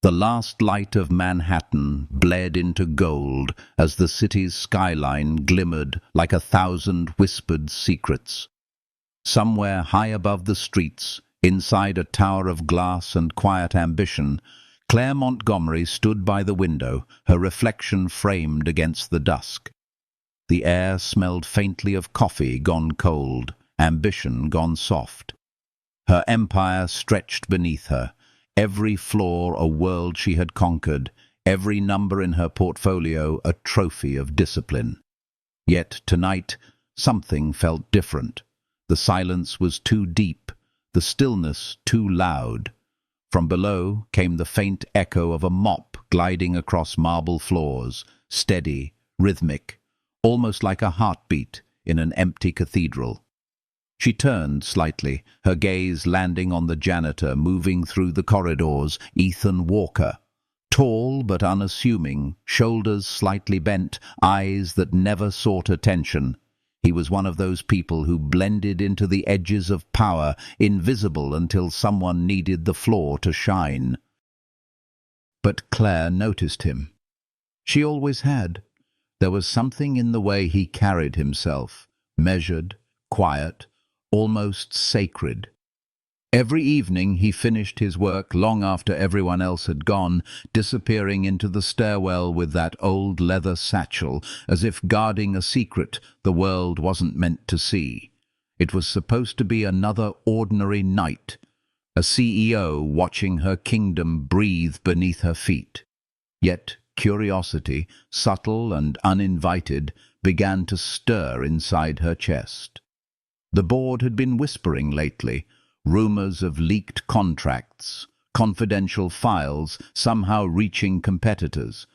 The last light of Manhattan bled into gold as the city's skyline glimmered like 1,000 whispered secrets. Somewhere high above the streets, inside a tower of glass and quiet ambition, Claire Montgomery stood by the window, her reflection framed against the dusk. The air smelled faintly of coffee gone cold, ambition gone soft. Her empire stretched beneath her, every floor a world she had conquered, every number in her portfolio a trophy of discipline. Yet tonight something felt different. The silence was too deep, the stillness too loud. From below came the faint echo of a mop gliding across marble floors, steady, rhythmic, almost like a heartbeat in an empty cathedral. She turned slightly, her gaze landing on the janitor moving through the corridors, Ethan Walker. Tall but unassuming, shoulders slightly bent, eyes that never sought attention. He was one of those people who blended into the edges of power, invisible until someone needed the floor to shine. But Claire noticed him. She always had. There was something in the way he carried himself, measured, quiet, almost sacred. Every evening he finished his work long after everyone else had gone, disappearing into the stairwell with that old leather satchel, as if guarding a secret the world wasn't meant to see. It was supposed to be another ordinary night, a CEO watching her kingdom breathe beneath her feet. Yet curiosity, subtle and uninvited, began to stir inside her chest. The board had been whispering lately, rumors of leaked contracts, confidential files somehow reaching competitors.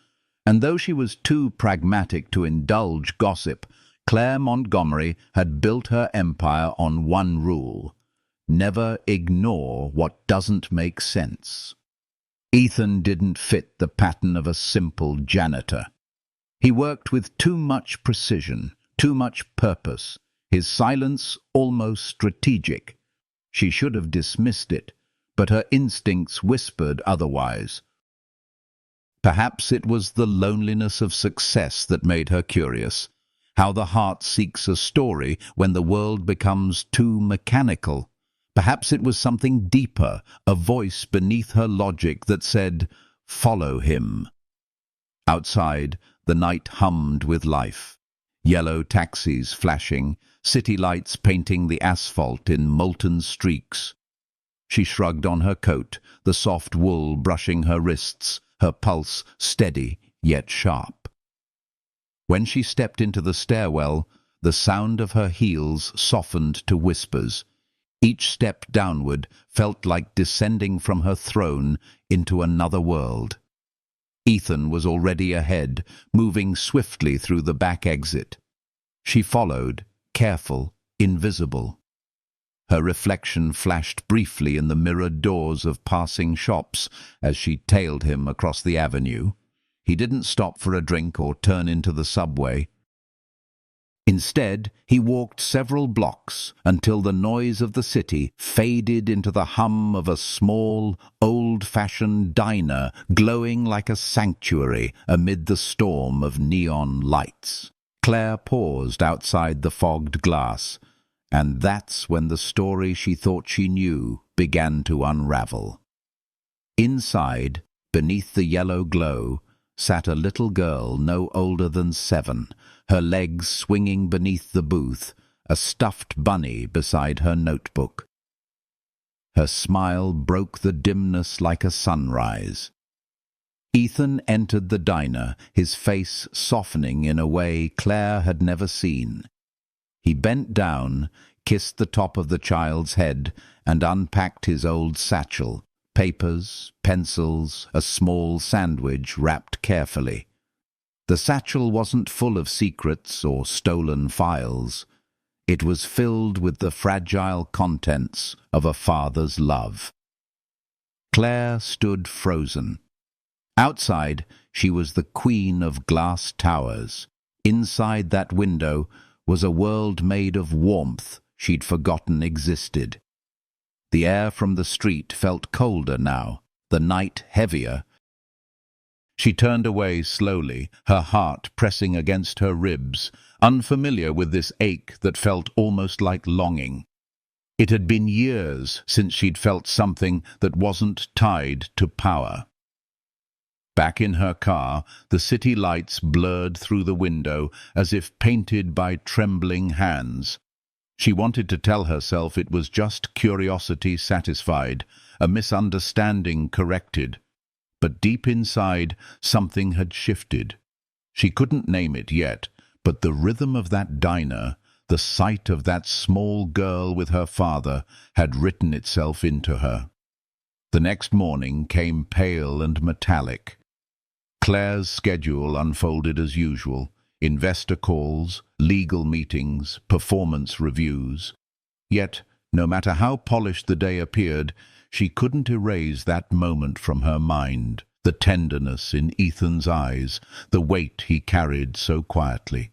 And though she was too pragmatic to indulge gossip, Claire Montgomery had built her empire on one rule: never ignore what doesn't make sense. Ethan didn't fit the pattern of a simple janitor. He worked with too much precision, too much purpose, his silence almost strategic. She should have dismissed it, but her instincts whispered otherwise. Perhaps it was the loneliness of success that made her curious, how the heart seeks a story when the world becomes too mechanical. Perhaps it was something deeper, a voice beneath her logic that said, "Follow him." Outside, the night hummed with life. Yellow taxis flashing, city lights painting the asphalt in molten streaks. She shrugged on her coat, the soft wool brushing her wrists, her pulse steady yet sharp. When she stepped into the stairwell, the sound of her heels softened to whispers. Each step downward felt like descending from her throne into another world. Ethan was already ahead, moving swiftly through the back exit. She followed, careful, invisible. Her reflection flashed briefly in the mirrored doors of passing shops as she tailed him across the avenue. He didn't stop for a drink or turn into the subway. Instead, he walked several blocks until the noise of the city faded into the hum of a small, old-fashioned diner glowing like a sanctuary amid the storm of neon lights. Claire paused outside the fogged glass, and that's when the story she thought she knew began to unravel. Inside, beneath the yellow glow, sat a little girl no older than 7, her legs swinging beneath the booth, a stuffed bunny beside her notebook. Her smile broke the dimness like a sunrise. Ethan entered the diner, his face softening in a way Claire had never seen. He bent down, kissed the top of the child's head, and unpacked his old satchel, papers, pencils, a small sandwich wrapped carefully. The satchel wasn't full of secrets or stolen files. It was filled with the fragile contents of a father's love. Claire stood frozen. Outside, she was the queen of glass towers. Inside that window was a world made of warmth she'd forgotten existed. The air from the street felt colder now, the night heavier, She turned away slowly, her heart pressing against her ribs, unfamiliar with this ache that felt almost like longing. It had been years since she'd felt something that wasn't tied to power. Back in her car, the city lights blurred through the window as if painted by trembling hands. She wanted to tell herself it was just curiosity satisfied, a misunderstanding corrected. But deep inside, something had shifted. She couldn't name it yet, but the rhythm of that diner, the sight of that small girl with her father, had written itself into her. The next morning came pale and metallic. Claire's schedule unfolded as usual: investor calls, legal meetings, performance reviews. Yet, no matter how polished the day appeared, she couldn't erase that moment from her mind, the tenderness in Ethan's eyes, the weight he carried so quietly.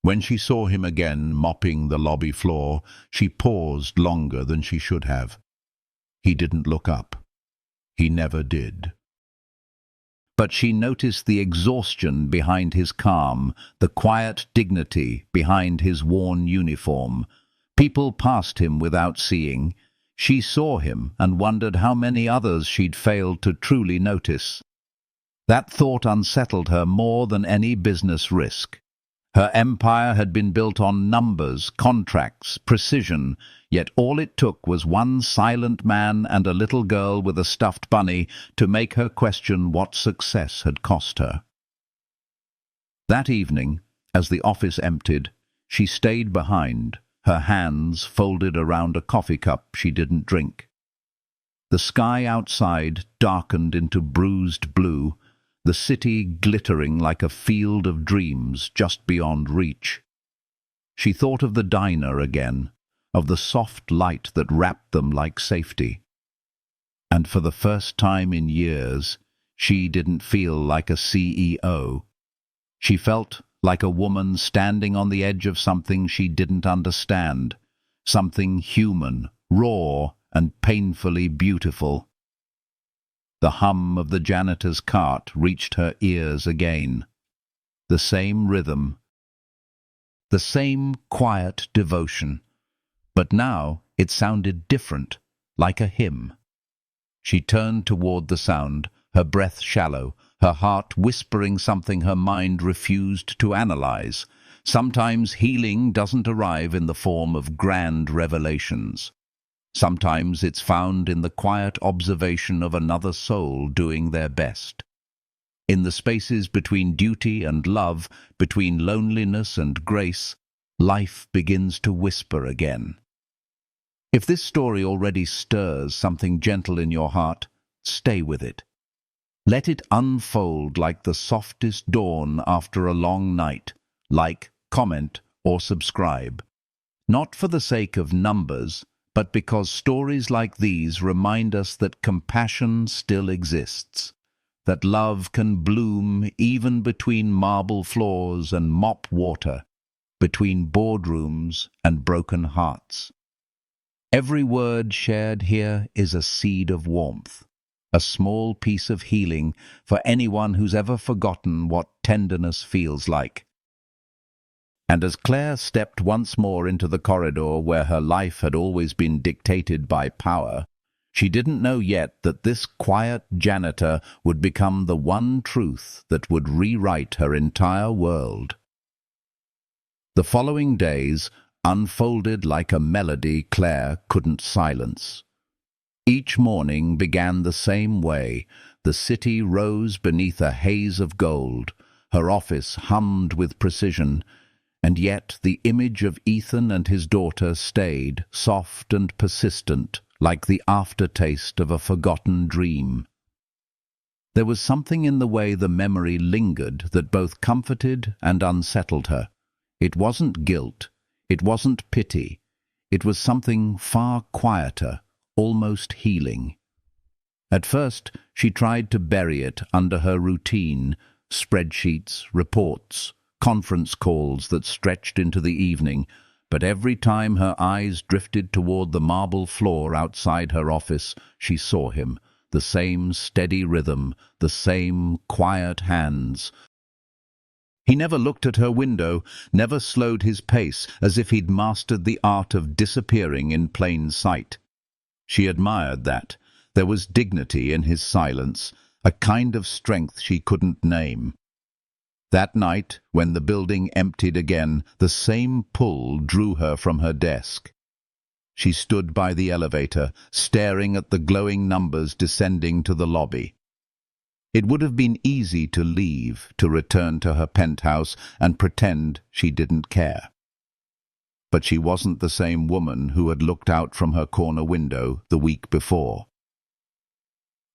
When she saw him again mopping the lobby floor, she paused longer than she should have. He didn't look up. He never did. But she noticed the exhaustion behind his calm, the quiet dignity behind his worn uniform. People passed him without seeing. She saw him and wondered how many others she'd failed to truly notice. That thought unsettled her more than any business risk. Her empire had been built on numbers, contracts, precision, yet all it took was one silent man and a little girl with a stuffed bunny to make her question what success had cost her. That evening, as the office emptied, she stayed behind, her hands folded around a coffee cup she didn't drink. The sky outside darkened into bruised blue, the city glittering like a field of dreams just beyond reach. She thought of the diner again, of the soft light that wrapped them like safety. And for the first time in years, she didn't feel like a CEO. She felt like a woman standing on the edge of something she didn't understand, something human, raw, and painfully beautiful. The hum of the janitor's cart reached her ears again. The same rhythm, the same quiet devotion. But now it sounded different, like a hymn. She turned toward the sound, her breath shallow, her heart whispering something her mind refused to analyze. Sometimes healing doesn't arrive in the form of grand revelations. Sometimes it's found in the quiet observation of another soul doing their best. In the spaces between duty and love, between loneliness and grace, life begins to whisper again. If this story already stirs something gentle in your heart, stay with it. Let it unfold like the softest dawn after a long night. Like, comment, or subscribe. Not for the sake of numbers, but because stories like these remind us that compassion still exists, that love can bloom even between marble floors and mop water, between boardrooms and broken hearts. Every word shared here is a seed of warmth, a small piece of healing for anyone who's ever forgotten what tenderness feels like. And as Claire stepped once more into the corridor where her life had always been dictated by power, she didn't know yet that this quiet janitor would become the one truth that would rewrite her entire world. The following days unfolded like a melody Claire couldn't silence. Each morning began the same way. The city rose beneath a haze of gold. Her office hummed with precision, and yet the image of Ethan and his daughter stayed, soft and persistent, like the aftertaste of a forgotten dream. There was something in the way the memory lingered that both comforted and unsettled her. It wasn't guilt, it wasn't pity, it was something far quieter, almost healing. At first, she tried to bury it under her routine, spreadsheets, reports, conference calls that stretched into the evening, but every time her eyes drifted toward the marble floor outside her office, she saw him, the same steady rhythm, the same quiet hands. He never looked at her window, never slowed his pace, as if he'd mastered the art of disappearing in plain sight. She admired that. There was dignity in his silence, a kind of strength she couldn't name. That night, when the building emptied again, the same pull drew her from her desk. She stood by the elevator, staring at the glowing numbers descending to the lobby. It would have been easy to leave, to return to her penthouse and pretend she didn't care. But she wasn't the same woman who had looked out from her corner window the week before.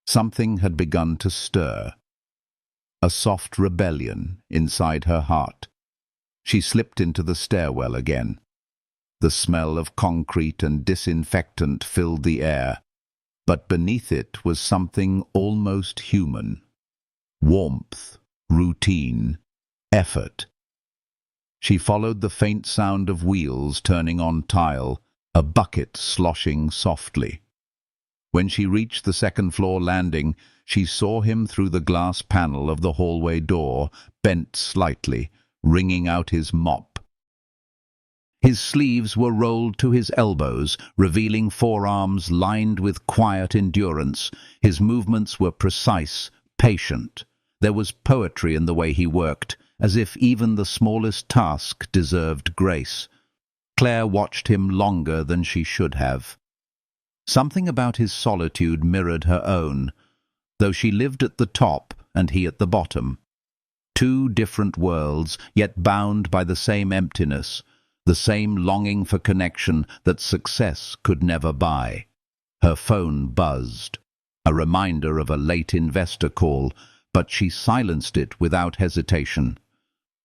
Something had begun to stir, a soft rebellion inside her heart. She slipped into the stairwell again. The smell of concrete and disinfectant filled the air, but beneath it was something almost human. Warmth, routine, effort. She followed the faint sound of wheels turning on tile, a bucket sloshing softly. When she reached the second-floor landing, she saw him through the glass panel of the hallway door, bent slightly, wringing out his mop. His sleeves were rolled to his elbows, revealing forearms lined with quiet endurance. His movements were precise, patient. There was poetry in the way he worked, as if even the smallest task deserved grace. Claire watched him longer than she should have. Something about his solitude mirrored her own, though she lived at the top and he at the bottom. Two different worlds, yet bound by the same emptiness, the same longing for connection that success could never buy. Her phone buzzed, a reminder of a late investor call, but she silenced it without hesitation.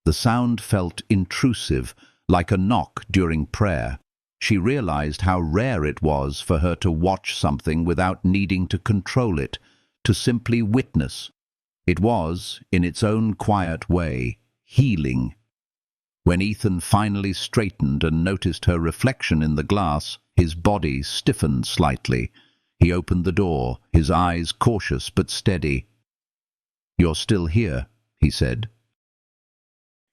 The sound felt intrusive, like a knock during prayer. She realized how rare it was for her to watch something without needing to control it, to simply witness. It was, in its own quiet way, healing. When Ethan finally straightened and noticed her reflection in the glass, his body stiffened slightly. He opened the door, his eyes cautious but steady. "You're still here," he said.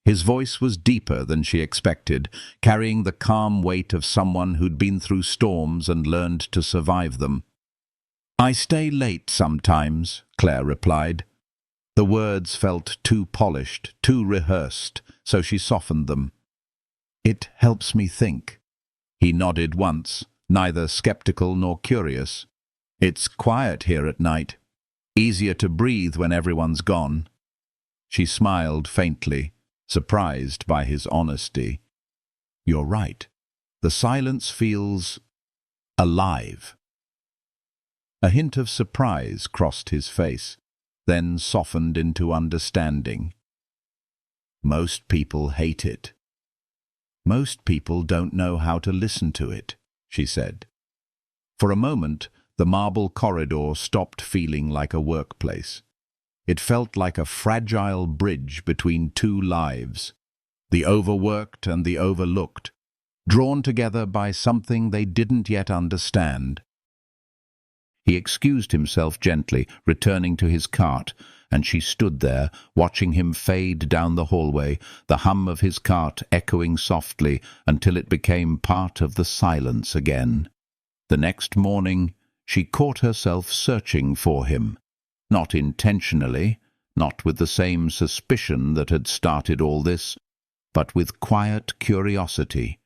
His voice was deeper than she expected, carrying the calm weight of someone who'd been through storms and learned to survive them. "I stay late sometimes," Claire replied. The words felt too polished, too rehearsed, so she softened them. "It helps me think." He nodded once, neither skeptical nor curious. "It's quiet here at night. Easier to breathe when everyone's gone." She smiled faintly, surprised by his honesty. "You're right. The silence feels alive." A hint of surprise crossed his face, then softened into understanding. "Most people hate it. Most people don't know how to listen to it," she said. For a moment, the marble corridor stopped feeling like a workplace. It felt like a fragile bridge between two lives, the overworked and the overlooked, drawn together by something they didn't yet understand. He excused himself gently, returning to his cart, and she stood there, watching him fade down the hallway, the hum of his cart echoing softly until it became part of the silence again. The next morning, she caught herself searching for him. Not intentionally, not with the same suspicion that had started all this, but with quiet curiosity.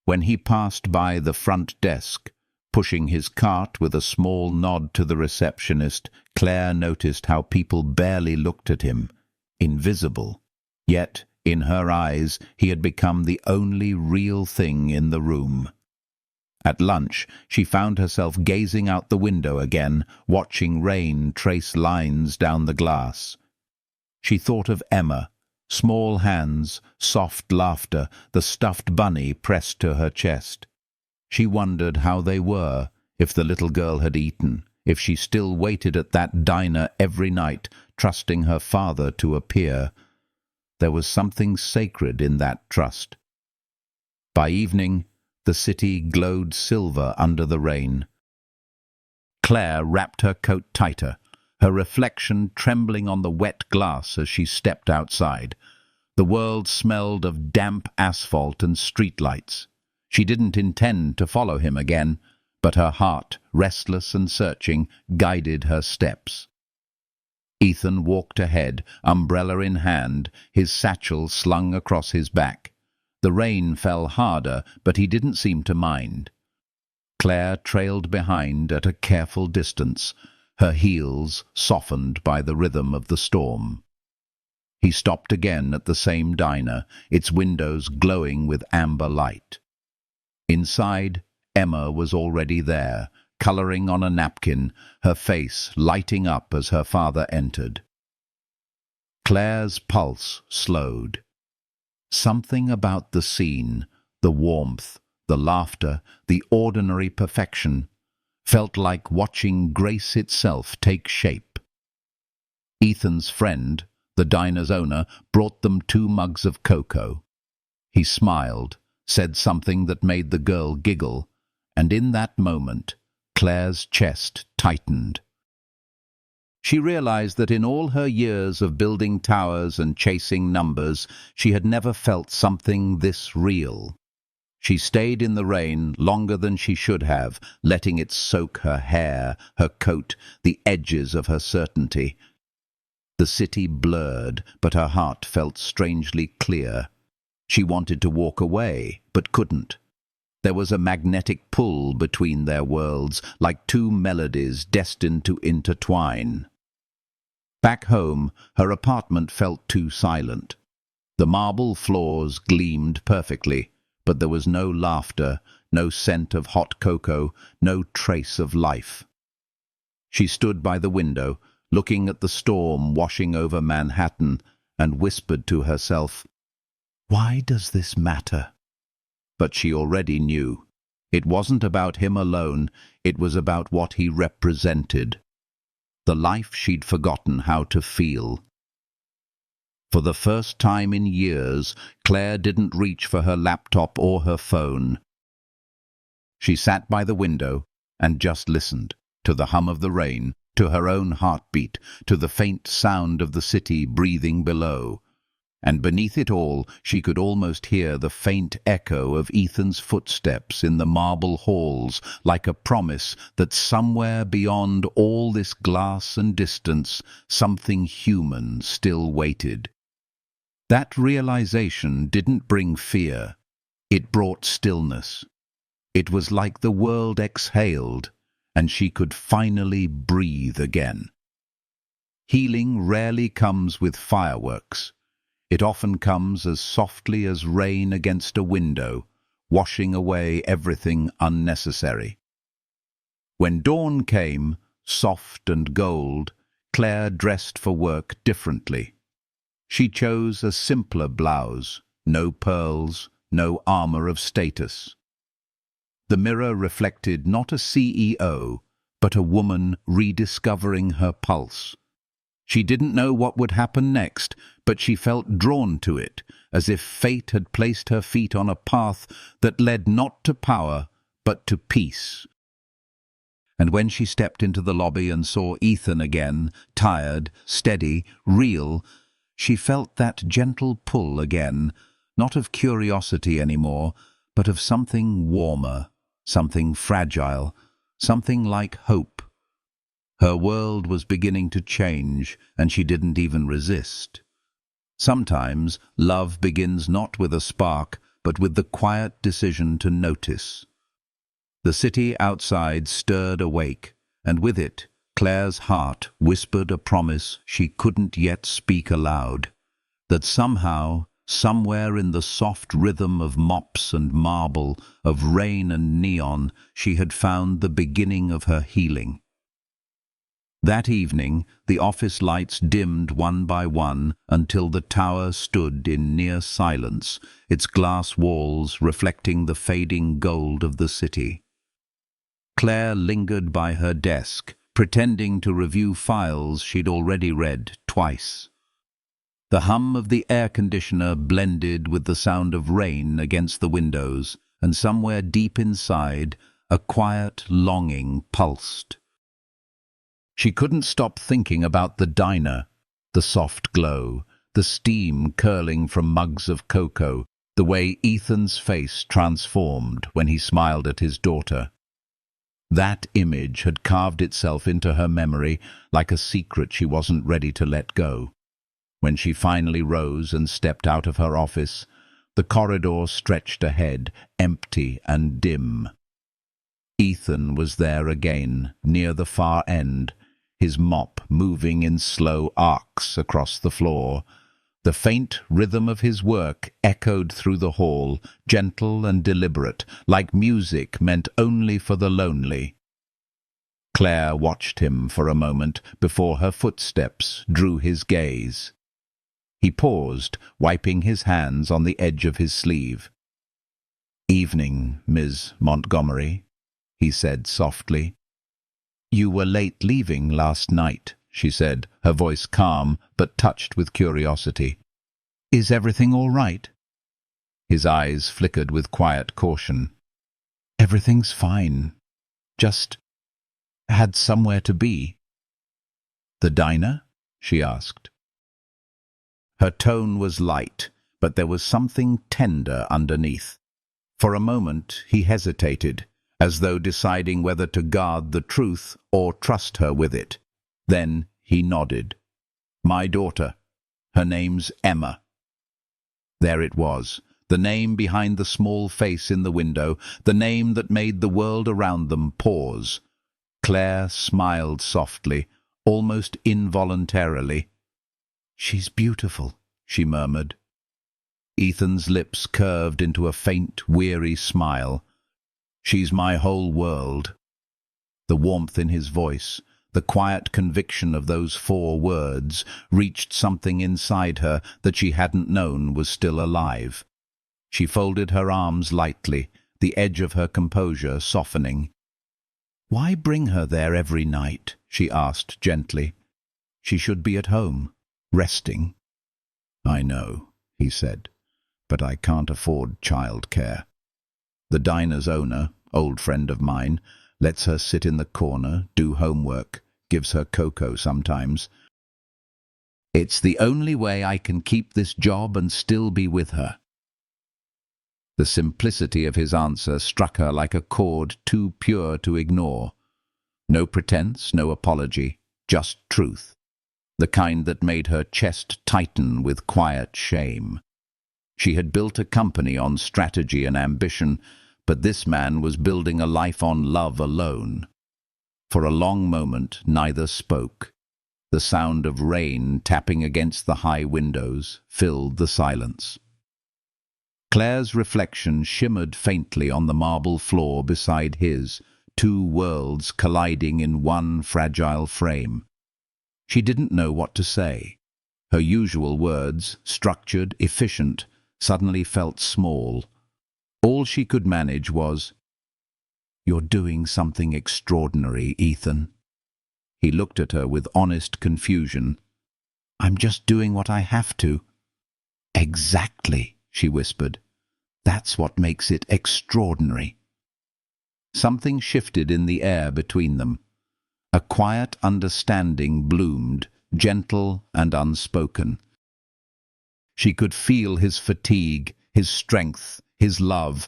When he passed by the front desk, pushing his cart with a small nod to the receptionist, Claire noticed how people barely looked at him, invisible. Yet, in her eyes, he had become the only real thing in the room. At lunch, she found herself gazing out the window again, watching rain trace lines down the glass. She thought of Emma, small hands, soft laughter, the stuffed bunny pressed to her chest. She wondered how they were, if the little girl had eaten, if she still waited at that diner every night, trusting her father to appear. There was something sacred in that trust. By evening, the city glowed silver under the rain. Claire wrapped her coat tighter, her reflection trembling on the wet glass as she stepped outside. The world smelled of damp asphalt and streetlights. She didn't intend to follow him again, but her heart, restless and searching, guided her steps. Ethan walked ahead, umbrella in hand, his satchel slung across his back. The rain fell harder, but he didn't seem to mind. Claire trailed behind at a careful distance, her heels softened by the rhythm of the storm. He stopped again at the same diner, its windows glowing with amber light. Inside, Emma was already there, colouring on a napkin, her face lighting up as her father entered. Claire's pulse slowed. Something about the scene, the warmth, the laughter, the ordinary perfection, felt like watching grace itself take shape. Ethan's friend, the diner's owner, brought them 2 mugs of cocoa. He smiled, said something that made the girl giggle, and in that moment, Claire's chest tightened. She realized that in all her years of building towers and chasing numbers, she had never felt something this real. She stayed in the rain longer than she should have, letting it soak her hair, her coat, the edges of her certainty. The city blurred, but her heart felt strangely clear. She wanted to walk away, but couldn't. There was a magnetic pull between their worlds, like 2 melodies destined to intertwine. Back home, her apartment felt too silent. The marble floors gleamed perfectly, but there was no laughter, no scent of hot cocoa, no trace of life. She stood by the window, looking at the storm washing over Manhattan, and whispered to herself, "Why does this matter?" But she already knew. It wasn't about him alone, it was about what he represented. The life she'd forgotten how to feel. For the first time in years, Claire didn't reach for her laptop or her phone. She sat by the window and just listened, to the hum of the rain, to her own heartbeat, to the faint sound of the city breathing below. And beneath it all, she could almost hear the faint echo of Ethan's footsteps in the marble halls, like a promise that somewhere beyond all this glass and distance, something human still waited. That realization didn't bring fear. It brought stillness. It was like the world exhaled, and she could finally breathe again. Healing rarely comes with fireworks. It often comes as softly as rain against a window, washing away everything unnecessary. When dawn came, soft and gold, Claire dressed for work differently. She chose a simpler blouse, no pearls, no armor of status. The mirror reflected not a CEO, but a woman rediscovering her pulse. She didn't know what would happen next, but she felt drawn to it, as if fate had placed her feet on a path that led not to power, but to peace. And when she stepped into the lobby and saw Ethan again, tired, steady, real, she felt that gentle pull again, not of curiosity anymore, but of something warmer, something fragile, something like hope. Her world was beginning to change, and she didn't even resist. Sometimes love begins not with a spark, but with the quiet decision to notice. The city outside stirred awake, and with it, Claire's heart whispered a promise she couldn't yet speak aloud, that somehow, somewhere in the soft rhythm of mops and marble, of rain and neon, she had found the beginning of her healing. That evening, the office lights dimmed one by one until the tower stood in near silence, its glass walls reflecting the fading gold of the city. Claire lingered by her desk, pretending to review files she'd already read twice. The hum of the air conditioner blended with the sound of rain against the windows, and somewhere deep inside, a quiet longing pulsed. She couldn't stop thinking about the diner, the soft glow, the steam curling from mugs of cocoa, the way Ethan's face transformed when he smiled at his daughter. That image had carved itself into her memory like a secret she wasn't ready to let go. When she finally rose and stepped out of her office, the corridor stretched ahead, empty and dim. Ethan was there again, near the far end, his mop moving in slow arcs across the floor. The faint rhythm of his work echoed through the hall, gentle and deliberate, like music meant only for the lonely. Claire watched him for a moment before her footsteps drew his gaze. He paused, wiping his hands on the edge of his sleeve. "Evening, Miss Montgomery," he said softly. "You were late leaving last night," she said, her voice calm but touched with curiosity. "Is everything all right?" His eyes flickered with quiet caution. "Everything's fine. Just had somewhere to be." "The diner?" she asked. Her tone was light, but there was something tender underneath. For a moment he hesitated, as though deciding whether to guard the truth or trust her with it. Then he nodded. "My daughter. Her name's Emma." There it was, the name behind the small face in the window, the name that made the world around them pause. Claire smiled softly, almost involuntarily. "She's beautiful," she murmured. Ethan's lips curved into a faint, weary smile. "She's my whole world." The warmth in his voice, the quiet conviction of those 4 words, reached something inside her that she hadn't known was still alive. She folded her arms lightly, the edge of her composure softening. "Why bring her there every night?" she asked gently. "She should be at home, resting." "I know," he said, "but I can't afford childcare. The diner's owner, old friend of mine, lets her sit in the corner, do homework, gives her cocoa sometimes. It's the only way I can keep this job and still be with her." The simplicity of his answer struck her like a chord too pure to ignore. No pretense, no apology, just truth. The kind that made her chest tighten with quiet shame. She had built a company on strategy and ambition, but this man was building a life on love alone. For a long moment neither spoke. The sound of rain tapping against the high windows filled the silence. Claire's reflection shimmered faintly on the marble floor beside his, 2 worlds colliding in one fragile frame. She didn't know what to say. Her usual words, structured, efficient, suddenly felt small. All she could manage was, "You're doing something extraordinary, Ethan." He looked at her with honest confusion. "I'm just doing what I have to." "Exactly," she whispered. "That's what makes it extraordinary." Something shifted in the air between them. A quiet understanding bloomed, gentle and unspoken. She could feel his fatigue, his strength, his love,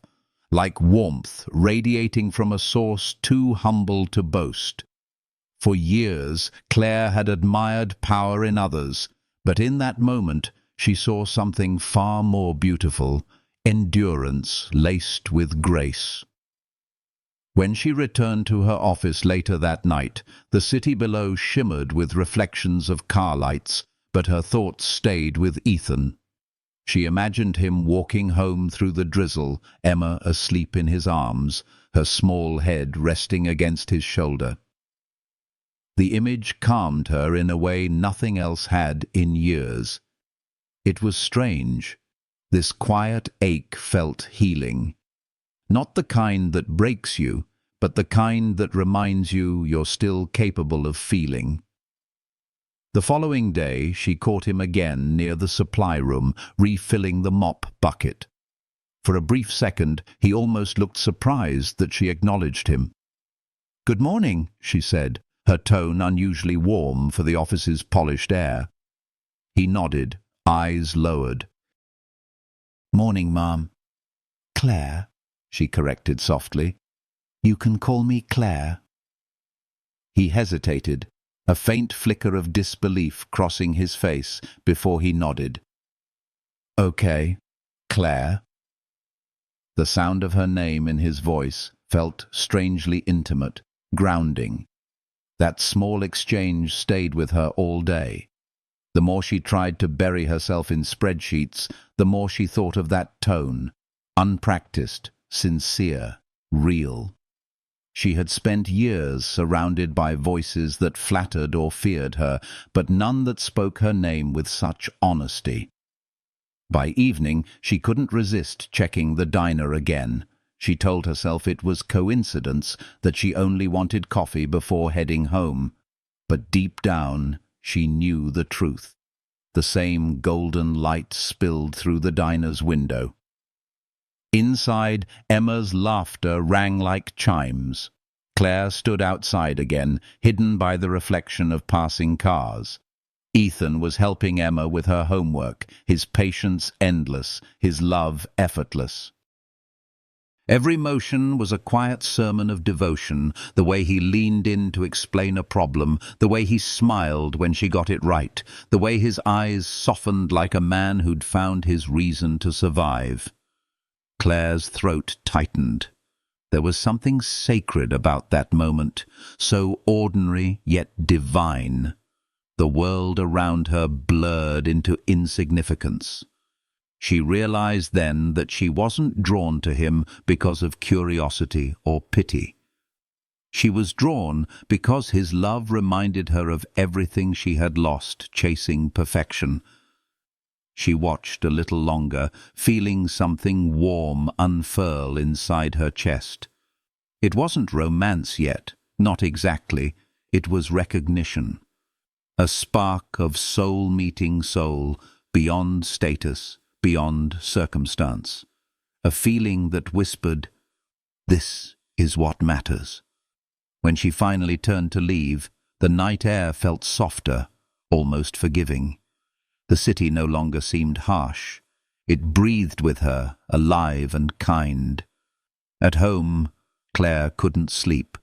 like warmth radiating from a source too humble to boast. For years, Claire had admired power in others, but in that moment she saw something far more beautiful, endurance laced with grace. When she returned to her office later that night, the city below shimmered with reflections of car lights, but her thoughts stayed with Ethan. She imagined him walking home through the drizzle, Emma asleep in his arms, her small head resting against his shoulder. The image calmed her in a way nothing else had in years. It was strange. This quiet ache felt healing. Not the kind that breaks you, but the kind that reminds you you're still capable of feeling. The following day she caught him again near the supply room, refilling the mop bucket. For a brief second he almost looked surprised that she acknowledged him. "Good morning," she said, her tone unusually warm for the office's polished air. He nodded, eyes lowered. "Morning, Ma'am." "Claire," she corrected softly. "You can call me Claire." He hesitated, a faint flicker of disbelief crossing his face before he nodded. "Okay, Claire." The sound of her name in his voice felt strangely intimate, grounding. That small exchange stayed with her all day. The more she tried to bury herself in spreadsheets, the more she thought of that tone, unpracticed, sincere, real. She had spent years surrounded by voices that flattered or feared her, but none that spoke her name with such honesty. By evening, she couldn't resist checking the diner again. She told herself it was coincidence that she only wanted coffee before heading home. But deep down, she knew the truth. The same golden light spilled through the diner's window. Inside, Emma's laughter rang like chimes. Claire stood outside again, hidden by the reflection of passing cars. Ethan was helping Emma with her homework, his patience endless, his love effortless. Every motion was a quiet sermon of devotion, the way he leaned in to explain a problem, the way he smiled when she got it right, the way his eyes softened like a man who'd found his reason to survive. Claire's throat tightened. There was something sacred about that moment, so ordinary yet divine. The world around her blurred into insignificance. She realized then that she wasn't drawn to him because of curiosity or pity. She was drawn because his love reminded her of everything she had lost chasing perfection. She watched a little longer, feeling something warm unfurl inside her chest. It wasn't romance yet, not exactly. It was recognition. A spark of soul meeting soul, beyond status, beyond circumstance. A feeling that whispered, "This is what matters." When she finally turned to leave, the night air felt softer, almost forgiving. The city no longer seemed harsh. It breathed with her, alive and kind. At home, Claire couldn't sleep.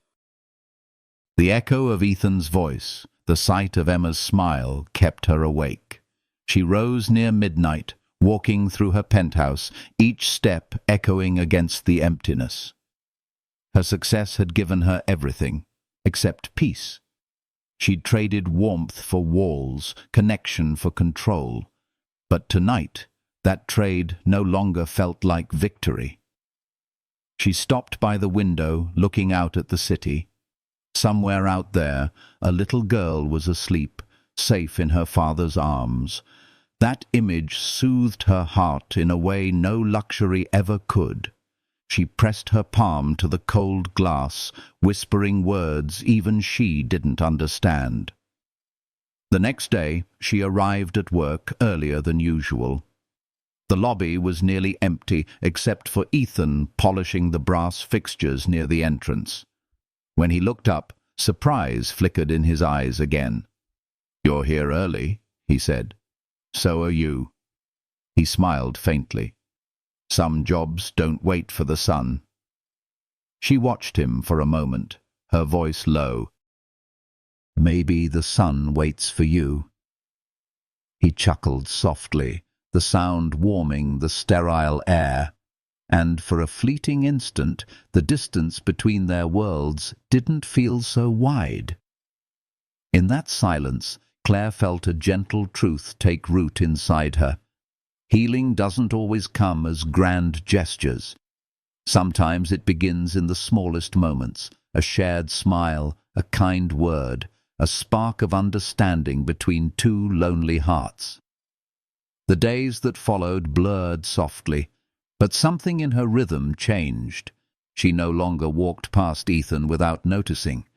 The echo of Ethan's voice, the sight of Emma's smile, kept her awake. She rose near midnight, walking through her penthouse, each step echoing against the emptiness. Her success had given her everything, except peace. She'd traded warmth for walls, connection for control. But tonight, that trade no longer felt like victory. She stopped by the window, looking out at the city. Somewhere out there, a little girl was asleep, safe in her father's arms. That image soothed her heart in a way no luxury ever could. She pressed her palm to the cold glass, whispering words even she didn't understand. The next day, she arrived at work earlier than usual. The lobby was nearly empty, except for Ethan polishing the brass fixtures near the entrance. When he looked up, surprise flickered in his eyes again. "You're here early," he said. "So are you." He smiled faintly. Some jobs don't wait for the sun. She watched him for a moment, her voice low. "Maybe the sun waits for you." He chuckled softly, the sound warming the sterile air, and for a fleeting instant the distance between their worlds didn't feel so wide. In that silence, Claire felt a gentle truth take root inside her. Healing doesn't always come as grand gestures. Sometimes it begins in the smallest moments, a shared smile, a kind word, a spark of understanding between two lonely hearts. The days that followed blurred softly, but something in her rhythm changed. She no longer walked past Ethan without noticing.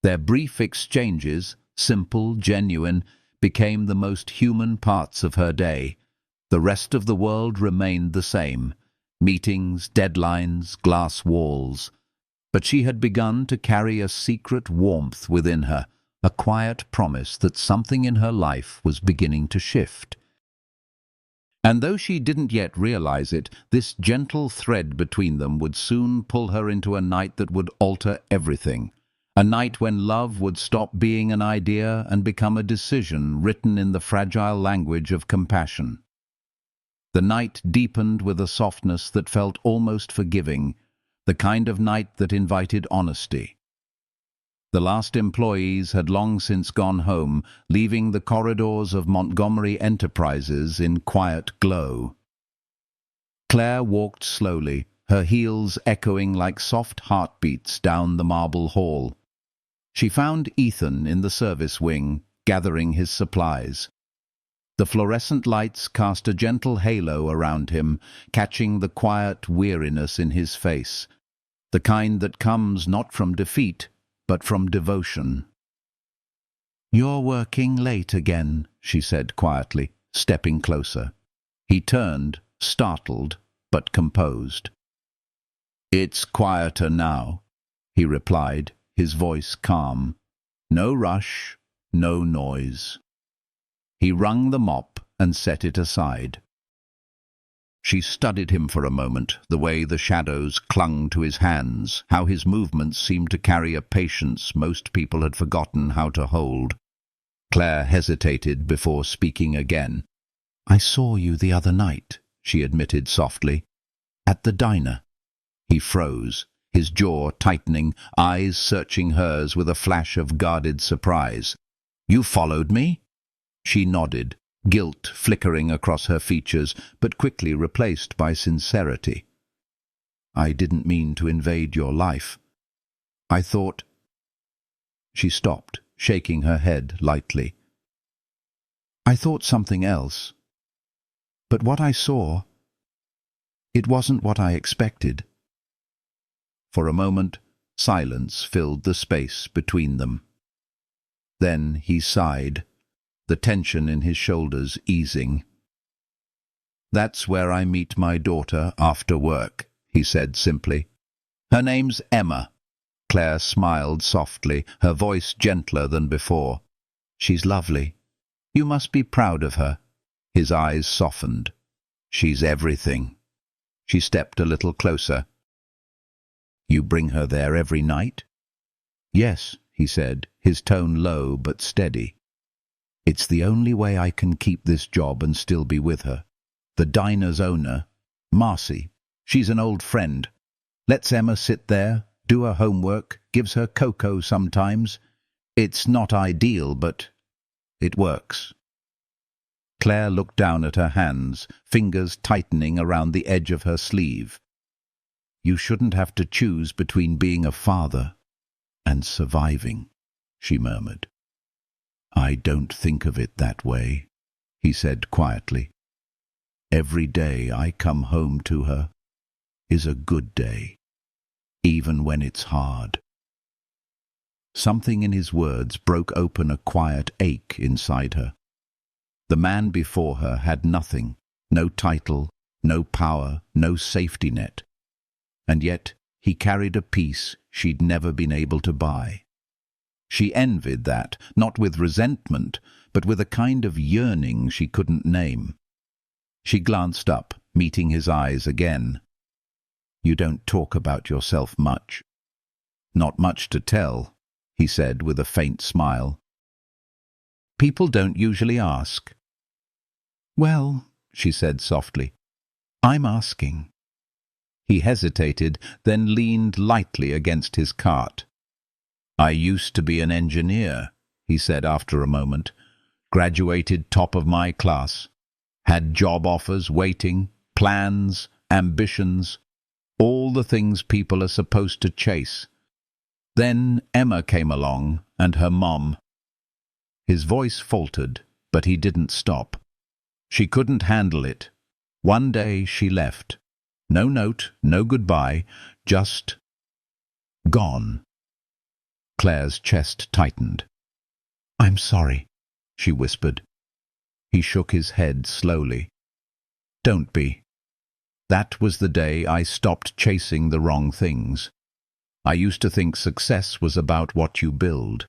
Their brief exchanges, simple, genuine, became the most human parts of her day. The rest of the world remained the same. Meetings, deadlines, glass walls. But she had begun to carry a secret warmth within her, a quiet promise that something in her life was beginning to shift. And though she didn't yet realize it, this gentle thread between them would soon pull her into a night that would alter everything. A night when love would stop being an idea and become a decision written in the fragile language of compassion. The night deepened with a softness that felt almost forgiving, the kind of night that invited honesty. The last employees had long since gone home, leaving the corridors of Montgomery Enterprises in quiet glow. Claire walked slowly, her heels echoing like soft heartbeats down the marble hall. She found Ethan in the service wing, gathering his supplies. The fluorescent lights cast a gentle halo around him, catching the quiet weariness in his face, the kind that comes not from defeat, but from devotion. "You're working late again," she said quietly, stepping closer. He turned, startled, but composed. "It's quieter now," he replied, his voice calm. "No rush, no noise." He wrung the mop and set it aside. She studied him for a moment, the way the shadows clung to his hands, how his movements seemed to carry a patience most people had forgotten how to hold. Claire hesitated before speaking again. "I saw you the other night," she admitted softly. "At the diner." He froze, his jaw tightening, eyes searching hers with a flash of guarded surprise. "You followed me?" She nodded, guilt flickering across her features, but quickly replaced by sincerity. "I didn't mean to invade your life. I thought—" She stopped, shaking her head lightly. "I thought something else. But what I saw, it wasn't what I expected." For a moment, silence filled the space between them. Then he sighed, the tension in his shoulders easing. "That's where I meet my daughter after work," he said simply. "Her name's Emma." Claire smiled softly, her voice gentler than before. "She's lovely. You must be proud of her." His eyes softened. "She's everything." She stepped a little closer. "You bring her there every night?" "Yes," he said, his tone low but steady. "It's the only way I can keep this job and still be with her. The diner's owner, Marcy, she's an old friend. Lets Emma sit there, do her homework, gives her cocoa sometimes. It's not ideal, but it works." Claire looked down at her hands, fingers tightening around the edge of her sleeve. "You shouldn't have to choose between being a father and surviving," she murmured. "I don't think of it that way," he said quietly. "Every day I come home to her is a good day, even when it's hard." Something in his words broke open a quiet ache inside her. The man before her had nothing, no title, no power, no safety net. And yet he carried a peace she'd never been able to buy. She envied that, not with resentment, but with a kind of yearning she couldn't name. She glanced up, meeting his eyes again. "You don't talk about yourself much." "Not much to tell," he said with a faint smile. "People don't usually ask." "Well," she said softly, "I'm asking." He hesitated, then leaned lightly against his cart. "I used to be an engineer," he said after a moment. "Graduated top of my class. Had job offers waiting, plans, ambitions, all the things people are supposed to chase. Then Emma came along, and her mom." His voice faltered, but he didn't stop. "She couldn't handle it. One day she left. No note, no goodbye, just gone." Claire's chest tightened. "I'm sorry," she whispered. He shook his head slowly. "Don't be. That was the day I stopped chasing the wrong things. I used to think success was about what you build.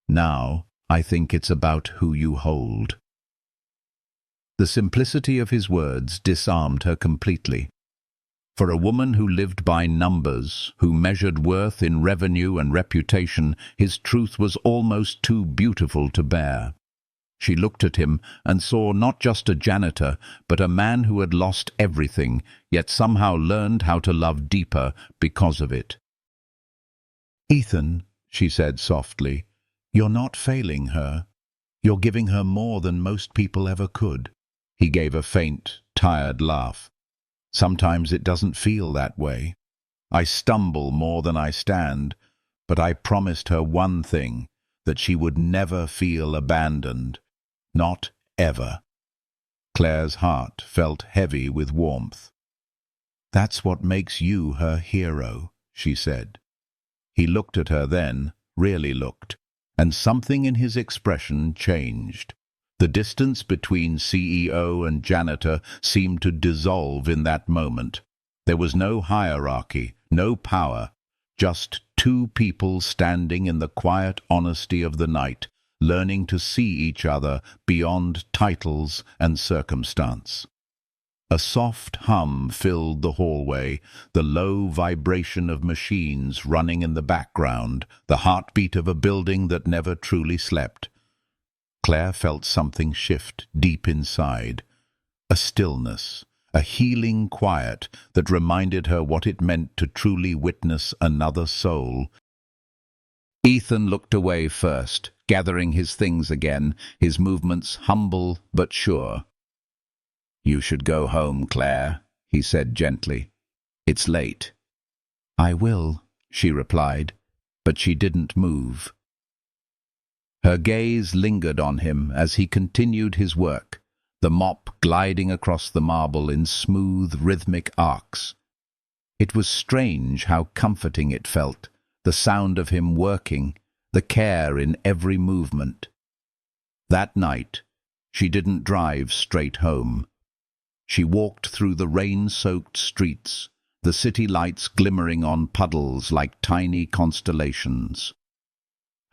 Now, I think it's about who you hold." The simplicity of his words disarmed her completely. For a woman who lived by numbers, who measured worth in revenue and reputation, his truth was almost too beautiful to bear. She looked at him and saw not just a janitor, but a man who had lost everything, yet somehow learned how to love deeper because of it. "Ethan," she said softly, "you're not failing her. You're giving her more than most people ever could." He gave a faint, tired laugh. "Sometimes it doesn't feel that way. I stumble more than I stand, but I promised her one thing, that she would never feel abandoned. Not ever." Claire's heart felt heavy with warmth. "That's what makes you her hero," she said. He looked at her then, really looked, and something in his expression changed. The distance between CEO and janitor seemed to dissolve in that moment. There was no hierarchy, no power, just two people standing in the quiet honesty of the night, learning to see each other beyond titles and circumstance. A soft hum filled the hallway, the low vibration of machines running in the background, the heartbeat of a building that never truly slept. Claire felt something shift deep inside, a stillness, a healing quiet that reminded her what it meant to truly witness another soul. Ethan looked away first, gathering his things again, his movements humble but sure. "You should go home, Claire," he said gently. "It's late." "I will," she replied, but she didn't move. Her gaze lingered on him as he continued his work, the mop gliding across the marble in smooth, rhythmic arcs. It was strange how comforting it felt, the sound of him working, the care in every movement. That night, she didn't drive straight home. She walked through the rain-soaked streets, the city lights glimmering on puddles like tiny constellations.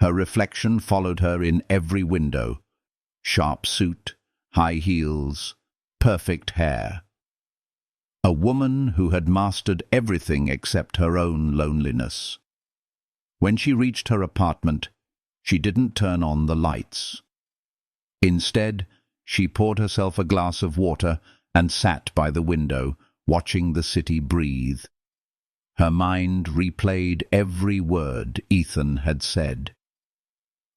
Her reflection followed her in every window. Sharp suit, high heels, perfect hair. A woman who had mastered everything except her own loneliness. When she reached her apartment, she didn't turn on the lights. Instead, she poured herself a glass of water and sat by the window, watching the city breathe. Her mind replayed every word Ethan had said.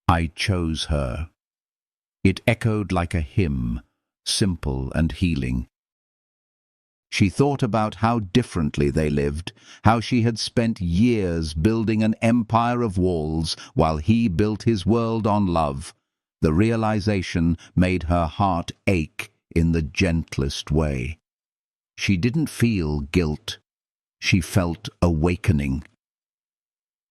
"I chose her." It echoed like a hymn, simple and healing. She thought about how differently they lived, how she had spent years building an empire of walls while he built his world on love. The realization made her heart ache in the gentlest way. She didn't feel guilt. She felt awakening.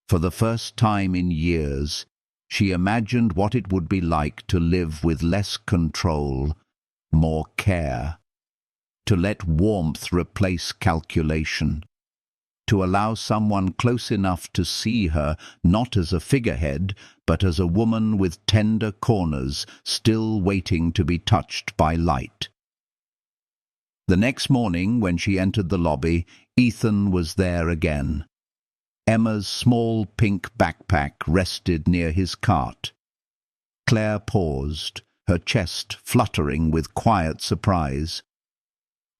For the first time in years, she imagined what it would be like to live with less control, more care, to let warmth replace calculation, to allow someone close enough to see her not as a figurehead, but as a woman with tender corners still waiting to be touched by light. The next morning, when she entered the lobby, Ethan was there again. Emma's small pink backpack rested near his cart. Claire paused, her chest fluttering with quiet surprise.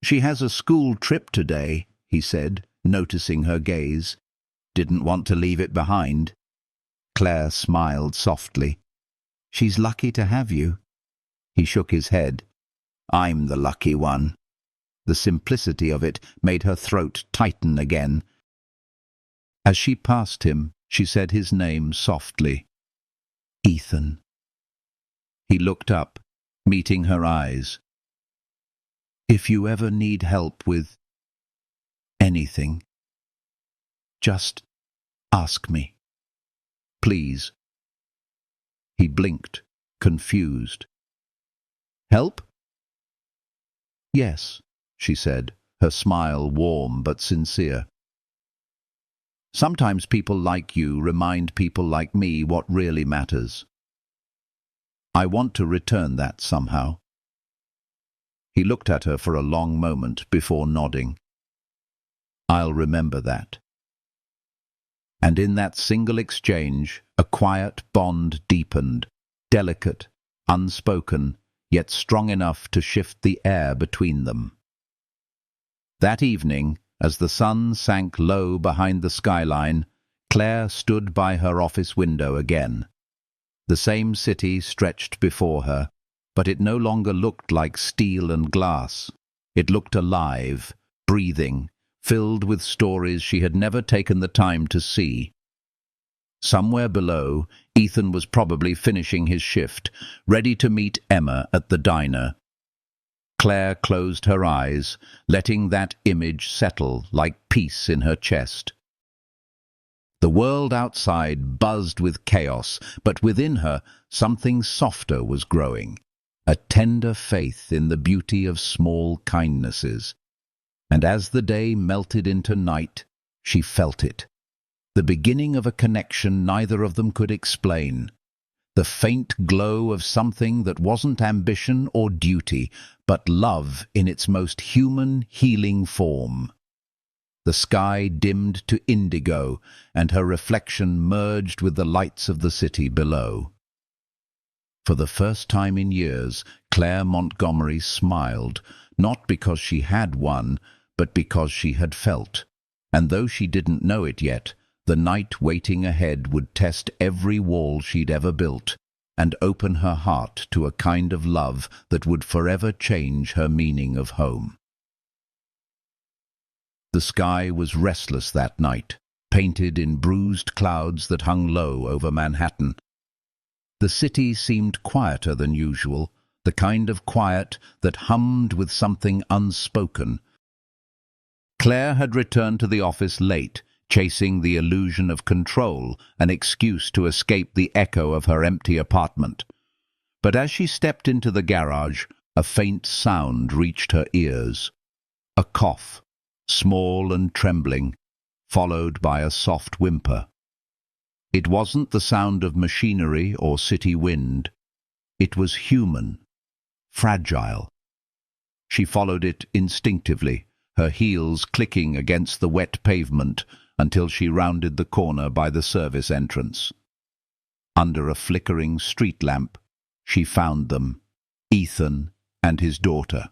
"She has a school trip today," he said, noticing her gaze. "Didn't want to leave it behind." Claire smiled softly. "She's lucky to have you." He shook his head. "I'm the lucky one." The simplicity of it made her throat tighten again. As she passed him, she said his name softly. "Ethan." He looked up, meeting her eyes. "If you ever need help with anything, just ask me. Please." He blinked, confused. "Help?" "Yes," she said, her smile warm but sincere. Sometimes people like you remind people like me what really matters. I want to return that somehow." He looked at her for a long moment before nodding. "I'll remember that." And in that single exchange, a quiet bond deepened, delicate, unspoken, yet strong enough to shift the air between them. That evening, as the sun sank low behind the skyline, Claire stood by her office window again. The same city stretched before her, but it no longer looked like steel and glass. It looked alive, breathing, filled with stories she had never taken the time to see. Somewhere below, Ethan was probably finishing his shift, ready to meet Emma at the diner. Claire closed her eyes, letting that image settle like peace in her chest. The world outside buzzed with chaos, but within her something softer was growing, a tender faith in the beauty of small kindnesses. And as the day melted into night, she felt it. The beginning of a connection neither of them could explain. The faint glow of something that wasn't ambition or duty, but love in its most human, healing form. The sky dimmed to indigo, and her reflection merged with the lights of the city below. For the first time in years, Claire Montgomery smiled, not because she had won, but because she had felt. And though she didn't know it yet, the night waiting ahead would test every wall she'd ever built, and open her heart to a kind of love that would forever change her meaning of home. The sky was restless that night, painted in bruised clouds that hung low over Manhattan. The city seemed quieter than usual, the kind of quiet that hummed with something unspoken. Claire had returned to the office late, chasing the illusion of control, an excuse to escape the echo of her empty apartment. But as she stepped into the garage, a faint sound reached her ears. A cough, small and trembling, followed by a soft whimper. It wasn't the sound of machinery or city wind. It was human, fragile. She followed it instinctively, her heels clicking against the wet pavement until she rounded the corner by the service entrance. Under a flickering street lamp, she found them, Ethan and his daughter.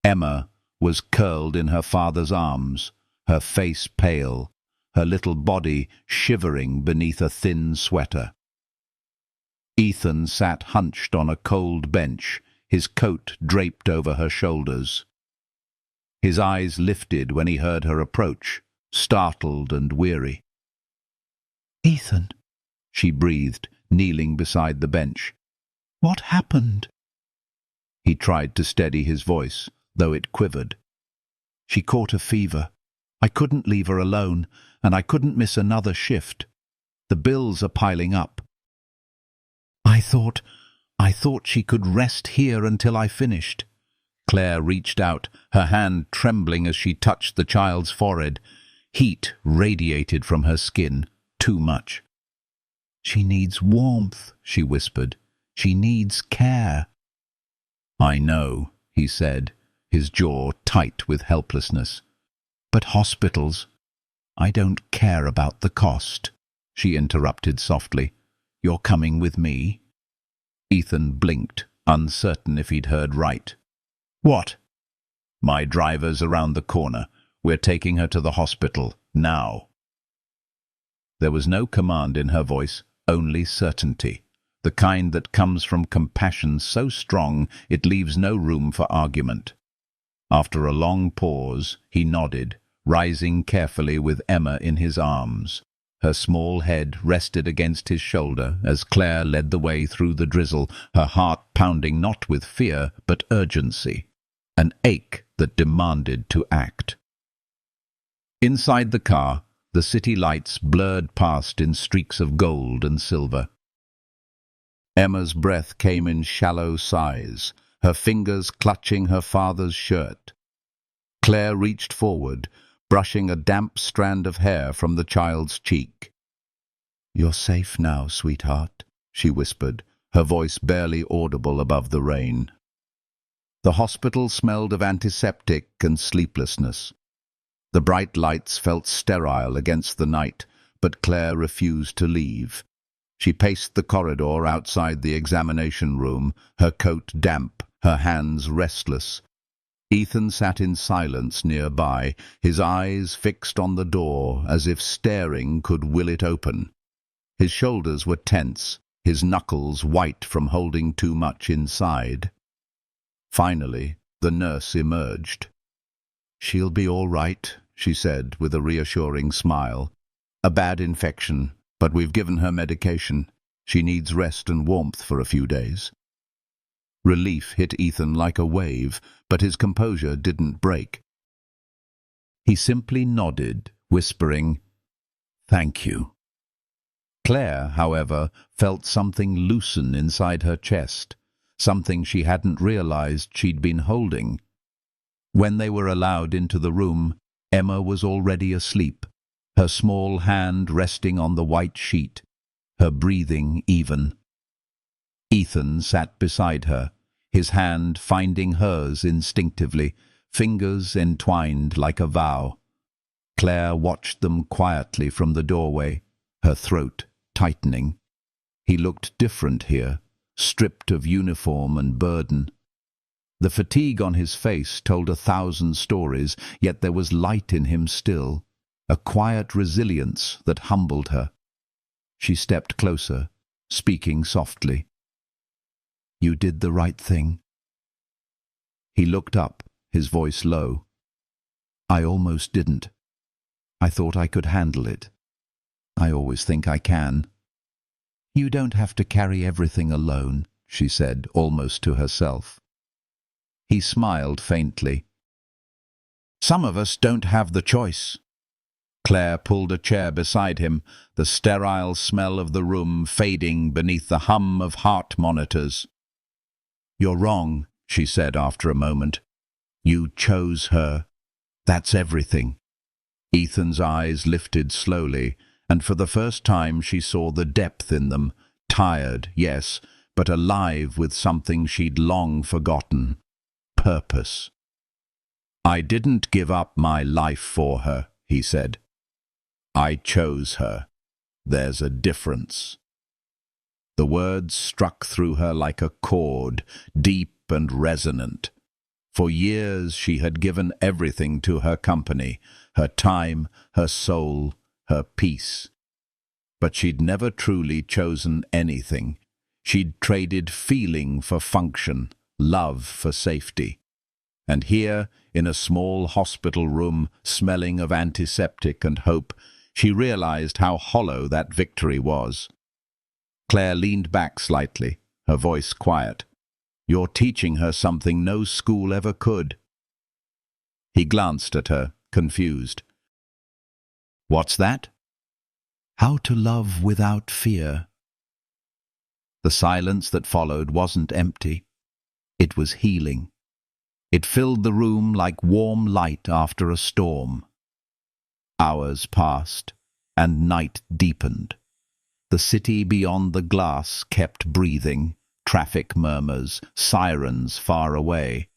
Emma was curled in her father's arms, her face pale, her little body shivering beneath a thin sweater. Ethan sat hunched on a cold bench, his coat draped over her shoulders. His eyes lifted when he heard her approach, startled and weary. "Ethan," she breathed, kneeling beside the bench. "What happened?" He tried to steady his voice, though it quivered. "She caught a fever. I couldn't leave her alone, and I couldn't miss another shift. The bills are piling up. I thought she could rest here until I finished." Claire reached out, her hand trembling as she touched the child's forehead. Heat radiated from her skin, too much. "She needs warmth," she whispered. "She needs care." "I know," he said, his jaw tight with helplessness. "But hospitals—" "I don't care about the cost," she interrupted softly. "You're coming with me?" Ethan blinked, uncertain if he'd heard right. "What?" "My driver's around the corner. We're taking her to the hospital, now." There was no command in her voice, only certainty, the kind that comes from compassion so strong it leaves no room for argument. After a long pause, he nodded, rising carefully with Emma in his arms. Her small head rested against his shoulder as Claire led the way through the drizzle, her heart pounding not with fear but urgency, an ache that demanded to act. Inside the car, the city lights blurred past in streaks of gold and silver. Emma's breath came in shallow sighs, her fingers clutching her father's shirt. Claire reached forward, brushing a damp strand of hair from the child's cheek. "You're safe now, sweetheart," she whispered, her voice barely audible above the rain. The hospital smelled of antiseptic and sleeplessness. The bright lights felt sterile against the night, but Claire refused to leave. She paced the corridor outside the examination room, her coat damp, her hands restless. Ethan sat in silence nearby, his eyes fixed on the door, as if staring could will it open. His shoulders were tense, his knuckles white from holding too much inside. Finally, the nurse emerged. "She'll be all right," she said with a reassuring smile. "A bad infection, but we've given her medication. She needs rest and warmth for a few days." Relief hit Ethan like a wave, but his composure didn't break. He simply nodded, whispering, "Thank you." Claire, however, felt something loosen inside her chest, something she hadn't realized she'd been holding. When they were allowed into the room, Emma was already asleep, her small hand resting on the white sheet, her breathing even. Ethan sat beside her, his hand finding hers instinctively, fingers entwined like a vow. Claire watched them quietly from the doorway, her throat tightening. He looked different here, stripped of uniform and burden. The fatigue on his face told 1,000 stories, yet there was light in him still, a quiet resilience that humbled her. She stepped closer, speaking softly. "You did the right thing." He looked up, his voice low. "I almost didn't. I thought I could handle it. I always think I can." "You don't have to carry everything alone," she said, almost to herself. He smiled faintly. "Some of us don't have the choice." Claire pulled a chair beside him, the sterile smell of the room fading beneath the hum of heart monitors. "You're wrong," she said after a moment. "You chose her. That's everything." Ethan's eyes lifted slowly, and for the first time she saw the depth in them, tired, yes, but alive with something she'd long forgotten. Purpose. "I didn't give up my life for her," he said. "I chose her. There's a difference." The words struck through her like a chord, deep and resonant. For years she had given everything to her company, her time, her soul, her peace. But she'd never truly chosen anything. She'd traded feeling for function, love for safety. And here, in a small hospital room, smelling of antiseptic and hope, she realized how hollow that victory was. Claire leaned back slightly, her voice quiet. "You're teaching her something no school ever could." He glanced at her, confused. "What's that?" "How to love without fear." The silence that followed wasn't empty. It was healing. It filled the room like warm light after a storm. Hours passed, and night deepened. The city beyond the glass kept breathing, traffic murmurs, sirens far away.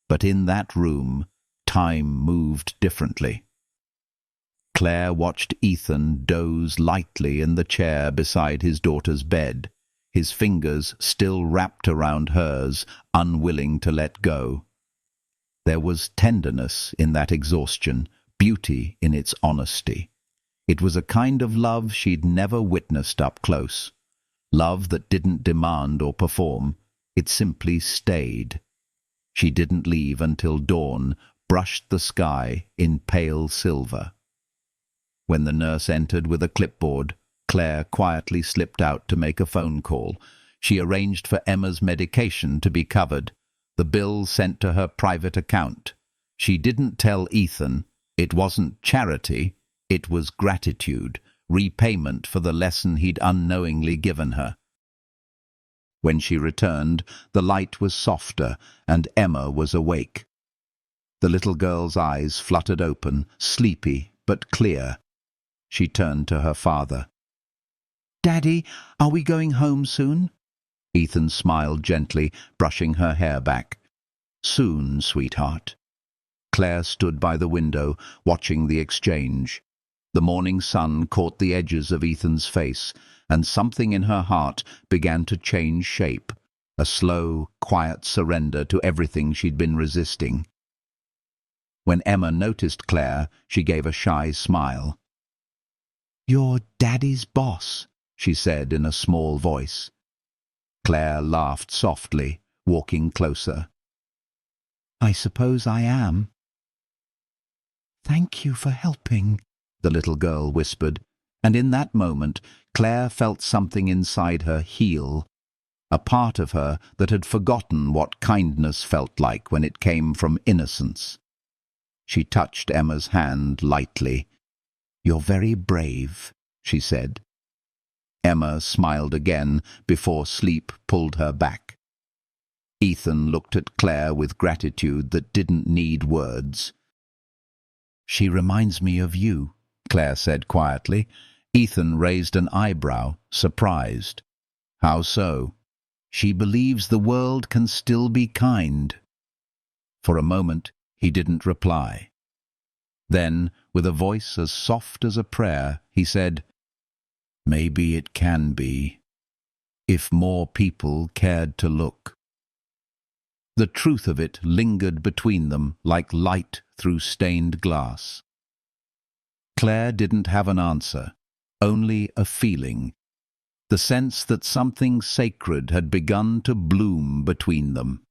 But in that room, time moved differently. Claire watched Ethan doze lightly in the chair beside his daughter's bed, his fingers still wrapped around hers, unwilling to let go. There was tenderness in that exhaustion, beauty in its honesty. It was a kind of love she'd never witnessed up close. Love that didn't demand or perform, it simply stayed. She didn't leave until dawn brushed the sky in pale silver. When the nurse entered with a clipboard, Claire quietly slipped out to make a phone call. She arranged for Emma's medication to be covered, the bill sent to her private account. She didn't tell Ethan. It wasn't charity, it was gratitude, repayment for the lesson he'd unknowingly given her. When she returned, the light was softer and Emma was awake. The little girl's eyes fluttered open, sleepy but clear. She turned to her father. "Daddy, are we going home soon?" Ethan smiled gently, brushing her hair back. "Soon, sweetheart." Claire stood by the window, watching the exchange. The morning sun caught the edges of Ethan's face, and something in her heart began to change shape, a slow, quiet surrender to everything she'd been resisting. When Emma noticed Claire, she gave a shy smile. "You're Daddy's boss," she said in a small voice. Claire laughed softly, walking closer. "I suppose I am." "Thank you for helping," the little girl whispered, and in that moment Claire felt something inside her heal, a part of her that had forgotten what kindness felt like when it came from innocence. She touched Emma's hand lightly. "You're very brave," she said. Emma smiled again before sleep pulled her back. Ethan looked at Claire with gratitude that didn't need words. "She reminds me of you," Claire said quietly. Ethan raised an eyebrow, surprised. "How so?" "She believes the world can still be kind." For a moment he didn't reply. Then, with a voice as soft as a prayer, he said, "Maybe it can be, if more people cared to look." The truth of it lingered between them like light through stained glass. Claire didn't have an answer, only a feeling, the sense that something sacred had begun to bloom between them.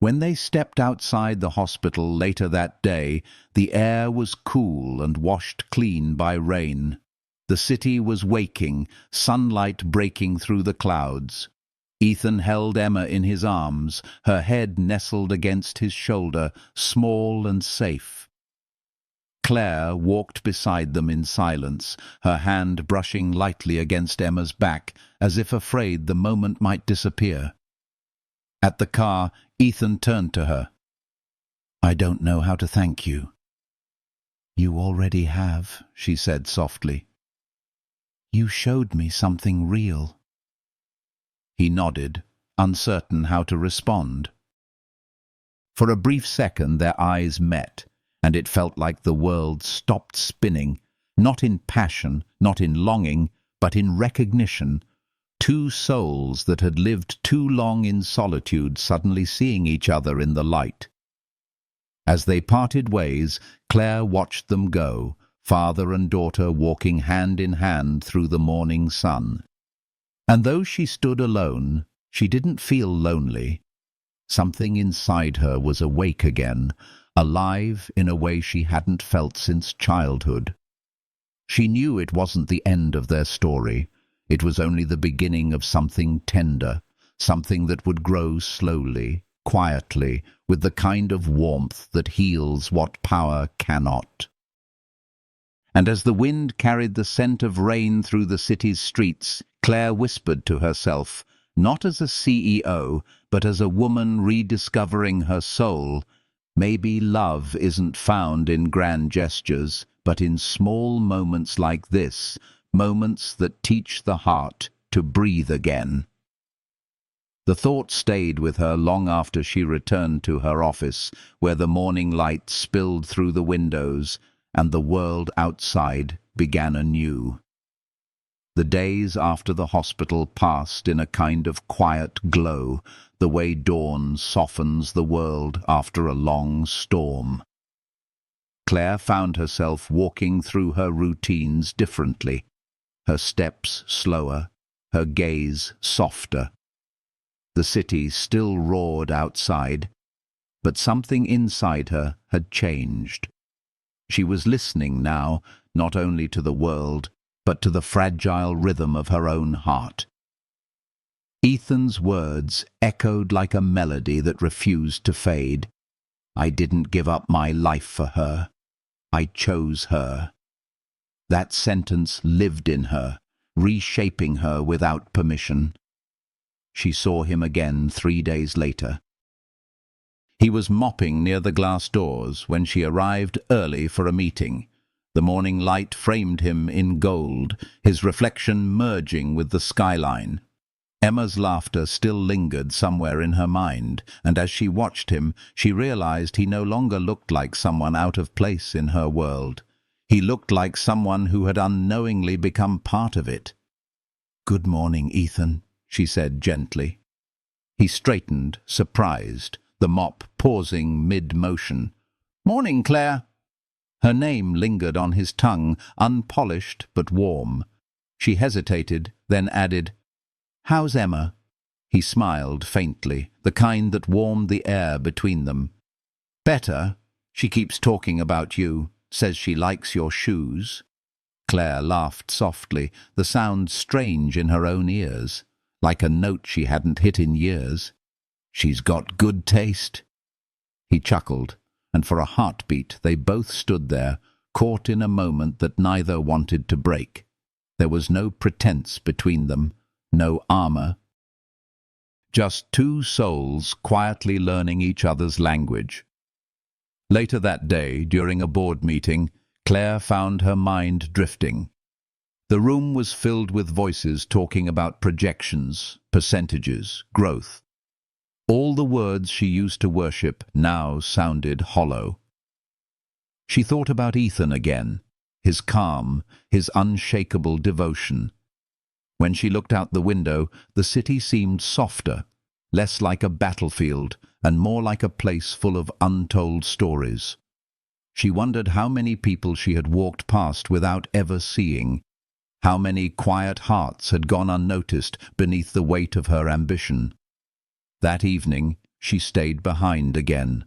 When they stepped outside the hospital later that day, the air was cool and washed clean by rain. The city was waking, sunlight breaking through the clouds. Ethan held Emma in his arms, her head nestled against his shoulder, small and safe. Claire walked beside them in silence, her hand brushing lightly against Emma's back, as if afraid the moment might disappear. At the car, Ethan turned to her. "I don't know how to thank you." "You already have," she said softly. "You showed me something real." He nodded, uncertain how to respond. For a brief second their eyes met, and it felt like the world stopped spinning, not in passion, not in longing, but in recognition. Two souls that had lived too long in solitude suddenly seeing each other in the light. As they parted ways, Claire watched them go, father and daughter walking hand in hand through the morning sun. And though she stood alone, she didn't feel lonely. Something inside her was awake again, alive in a way she hadn't felt since childhood. She knew it wasn't the end of their story. It was only the beginning of something tender, something that would grow slowly, quietly, with the kind of warmth that heals what power cannot. And as the wind carried the scent of rain through the city's streets, Claire whispered to herself, not as a CEO, but as a woman rediscovering her soul, maybe love isn't found in grand gestures, but in small moments like this, moments that teach the heart to breathe again. The thought stayed with her long after she returned to her office, where the morning light spilled through the windows and the world outside began anew. The days after the hospital passed in a kind of quiet glow, the way dawn softens the world after a long storm. Claire found herself walking through her routines differently, her steps slower, her gaze softer. The city still roared outside, but something inside her had changed. She was listening now, not only to the world, but to the fragile rhythm of her own heart. Ethan's words echoed like a melody that refused to fade. "I didn't give up my life for her. I chose her." That sentence lived in her, reshaping her without permission. She saw him again 3 days later. He was mopping near the glass doors when she arrived early for a meeting. The morning light framed him in gold, his reflection merging with the skyline. Emma's laughter still lingered somewhere in her mind, and as she watched him, she realized he no longer looked like someone out of place in her world. He looked like someone who had unknowingly become part of it. "Good morning, Ethan," she said gently. He straightened, surprised, the mop pausing mid-motion. "Morning, Claire." Her name lingered on his tongue, unpolished but warm. She hesitated, then added, "How's Emma?" He smiled faintly, the kind that warmed the air between them. "Better. She keeps talking about you, says she likes your shoes." Claire laughed softly, the sound strange in her own ears, like a note she hadn't hit in years. "She's got good taste." He chuckled, and for a heartbeat they both stood there, caught in a moment that neither wanted to break. There was no pretense between them, no armor. Just two souls quietly learning each other's language. Later that day, during a board meeting, Claire found her mind drifting. The room was filled with voices talking about projections, percentages, growth. All the words she used to worship now sounded hollow. She thought about Ethan again, his calm, his unshakable devotion. When she looked out the window, the city seemed softer, less like a battlefield, and more like a place full of untold stories. She wondered how many people she had walked past without ever seeing, how many quiet hearts had gone unnoticed beneath the weight of her ambition. That evening, she stayed behind again.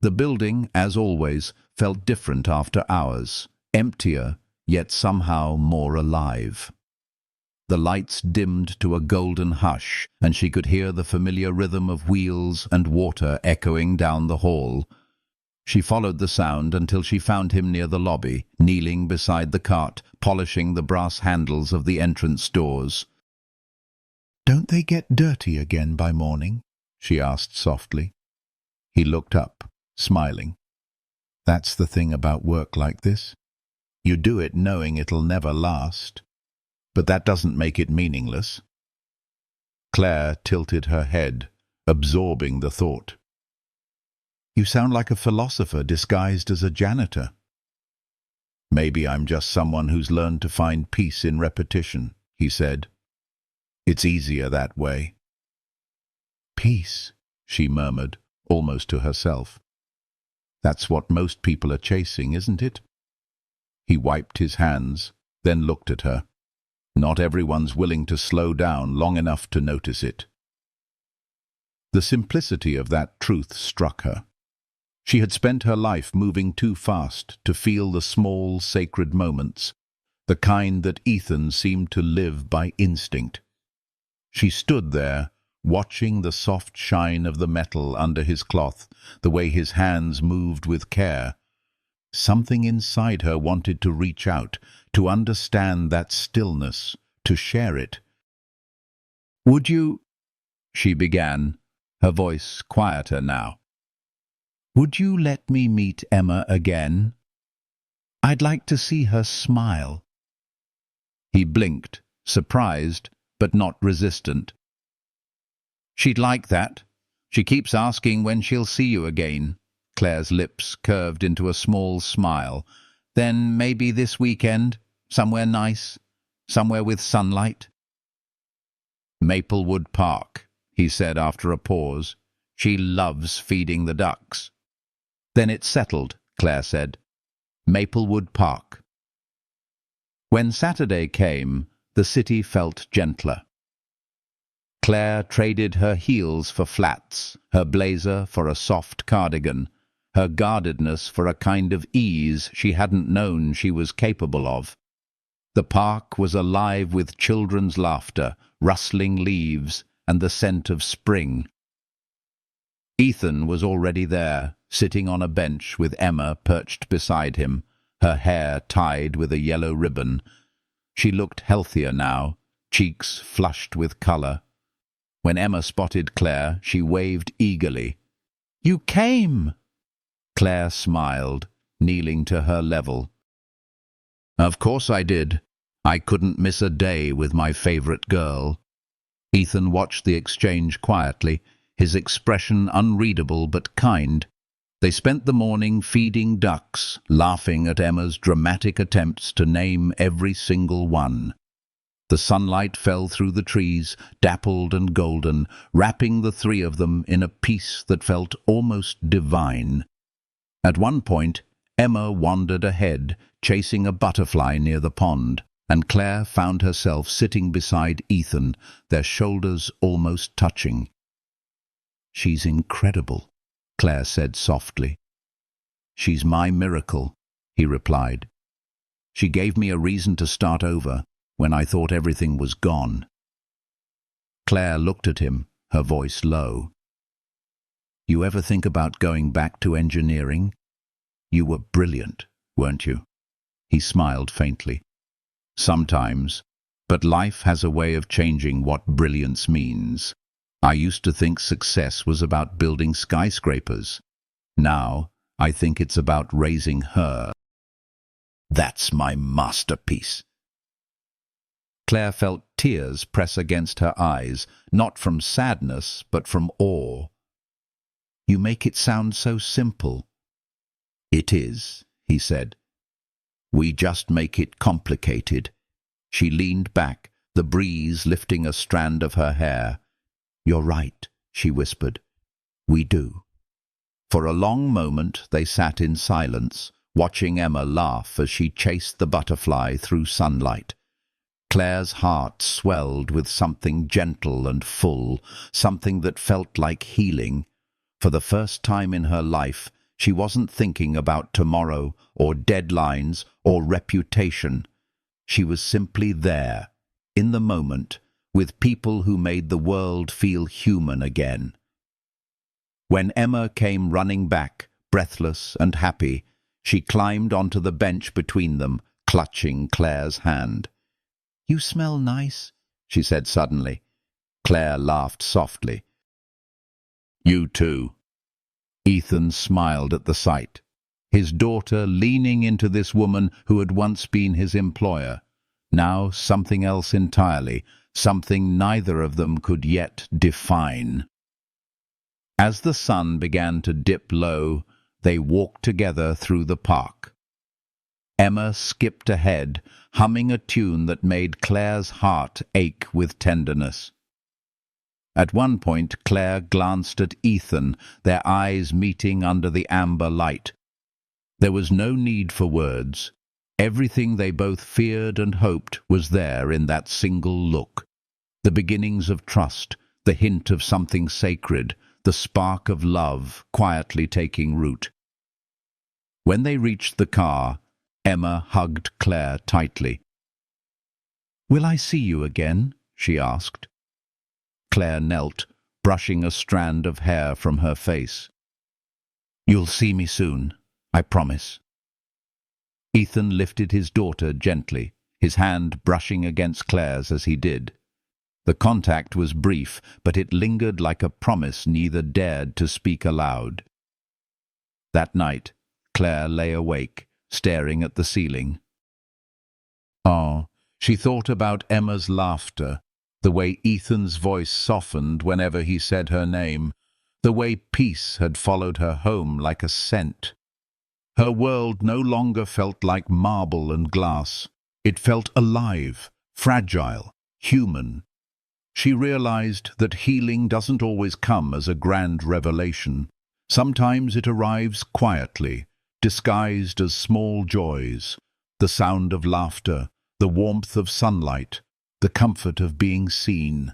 The building, as always, felt different after hours, emptier, yet somehow more alive. The lights dimmed to a golden hush, and she could hear the familiar rhythm of wheels and water echoing down the hall. She followed the sound until she found him near the lobby, kneeling beside the cart, polishing the brass handles of the entrance doors. "Don't they get dirty again by morning?" she asked softly. He looked up, smiling. "That's the thing about work like this. You do it knowing it'll never last. But that doesn't make it meaningless." Claire tilted her head, absorbing the thought. "You sound like a philosopher disguised as a janitor." "Maybe I'm just someone who's learned to find peace in repetition," he said. "It's easier that way." "Peace," she murmured, almost to herself. "That's what most people are chasing, isn't it?" He wiped his hands, then looked at her. Not everyone's willing to slow down long enough to notice it. The simplicity of that truth struck her. She had spent her life moving too fast to feel the small, sacred moments, the kind that Ethan seemed to live by instinct. She stood there, watching the soft shine of the metal under his cloth, the way his hands moved with care. Something inside her wanted to reach out, to understand that stillness, to share it. "Would you—" she began, her voice quieter now. "Would you let me meet Emma again? I'd like to see her smile." He blinked, surprised, but not resistant. "She'd like that. She keeps asking when she'll see you again." Claire's lips curved into a small smile. "Then maybe this weekend, somewhere nice, somewhere with sunlight." "Maplewood Park," he said after a pause. "She loves feeding the ducks." "Then it's settled," Claire said. "Maplewood Park." When Saturday came, the city felt gentler. Claire traded her heels for flats, her blazer for a soft cardigan, her guardedness for a kind of ease she hadn't known she was capable of. The park was alive with children's laughter, rustling leaves, and the scent of spring. Ethan was already there, sitting on a bench with Emma perched beside him, her hair tied with a yellow ribbon. She looked healthier now, cheeks flushed with color. When Emma spotted Claire, she waved eagerly. You came! Claire smiled, kneeling to her level. Of course I did. I couldn't miss a day with my favorite girl. Ethan watched the exchange quietly, his expression unreadable but kind. They spent the morning feeding ducks, laughing at Emma's dramatic attempts to name every single one. The sunlight fell through the trees, dappled and golden, wrapping the three of them in a peace that felt almost divine. At one point, Emma wandered ahead, chasing a butterfly near the pond, and Claire found herself sitting beside Ethan, their shoulders almost touching. "She's incredible," Claire said softly. "She's my miracle," he replied. "She gave me a reason to start over when I thought everything was gone." Claire looked at him, her voice low. "You ever think about going back to engineering? You were brilliant, weren't you?" He smiled faintly. "Sometimes, but life has a way of changing what brilliance means. I used to think success was about building skyscrapers. Now, I think it's about raising her. That's my masterpiece." Claire felt tears press against her eyes, not from sadness, but from awe. "You make it sound so simple." "It is," he said. "We just make it complicated." She leaned back, the breeze lifting a strand of her hair. "You're right," she whispered. "We do." For a long moment they sat in silence, watching Emma laugh as she chased the butterfly through sunlight. Claire's heart swelled with something gentle and full, something that felt like healing. For the first time in her life, she wasn't thinking about tomorrow or deadlines or reputation. She was simply there, in the moment, with people who made the world feel human again. When Emma came running back, breathless and happy, she climbed onto the bench between them, clutching Claire's hand. "You smell nice," she said suddenly. Claire laughed softly. "You too." Ethan smiled at the sight. His daughter leaning into this woman who had once been his employer. Now something else entirely, something neither of them could yet define. As the sun began to dip low, they walked together through the park. Emma skipped ahead, humming a tune that made Claire's heart ache with tenderness. At one point, Claire glanced at Ethan, their eyes meeting under the amber light. There was no need for words. Everything they both feared and hoped was there in that single look. The beginnings of trust, the hint of something sacred, the spark of love quietly taking root. When they reached the car, Emma hugged Claire tightly. "Will I see you again?" she asked. Claire knelt, brushing a strand of hair from her face. "You'll see me soon, I promise." Ethan lifted his daughter gently, his hand brushing against Claire's as he did. The contact was brief, but it lingered like a promise neither dared to speak aloud. That night, Claire lay awake, staring at the ceiling. She thought about Emma's laughter, the way Ethan's voice softened whenever he said her name, the way peace had followed her home like a scent. Her world no longer felt like marble and glass. It felt alive, fragile, human. She realized that healing doesn't always come as a grand revelation. Sometimes it arrives quietly, disguised as small joys, the sound of laughter, the warmth of sunlight, the comfort of being seen.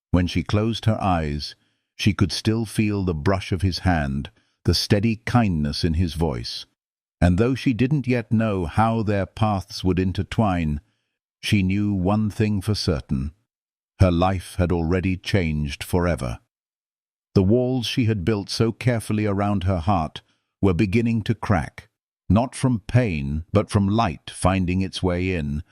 When she closed her eyes, she could still feel the brush of his hand, the steady kindness in his voice. And though she didn't yet know how their paths would intertwine, she knew one thing for certain. Her life had already changed forever. The walls she had built so carefully around her heart were beginning to crack, not from pain, but from light finding its way in.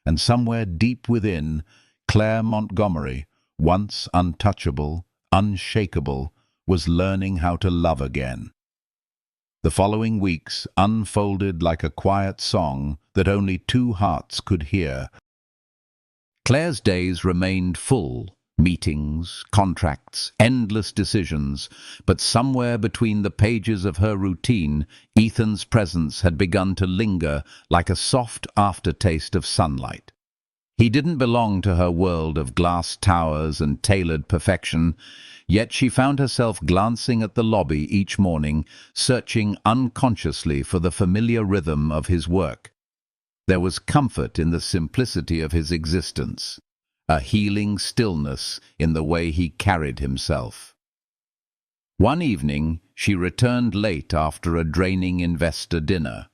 And somewhere deep within, Claire Montgomery, once untouchable, unshakable, was learning how to love again. The following weeks unfolded like a quiet song that only two hearts could hear. Claire's days remained full. Meetings, contracts, endless decisions, but somewhere between the pages of her routine, Ethan's presence had begun to linger like a soft aftertaste of sunlight. He didn't belong to her world of glass towers and tailored perfection, yet she found herself glancing at the lobby each morning, searching unconsciously for the familiar rhythm of his work. There was comfort in the simplicity of his existence, a healing stillness in the way he carried himself. One evening, she returned late after a draining investor dinner.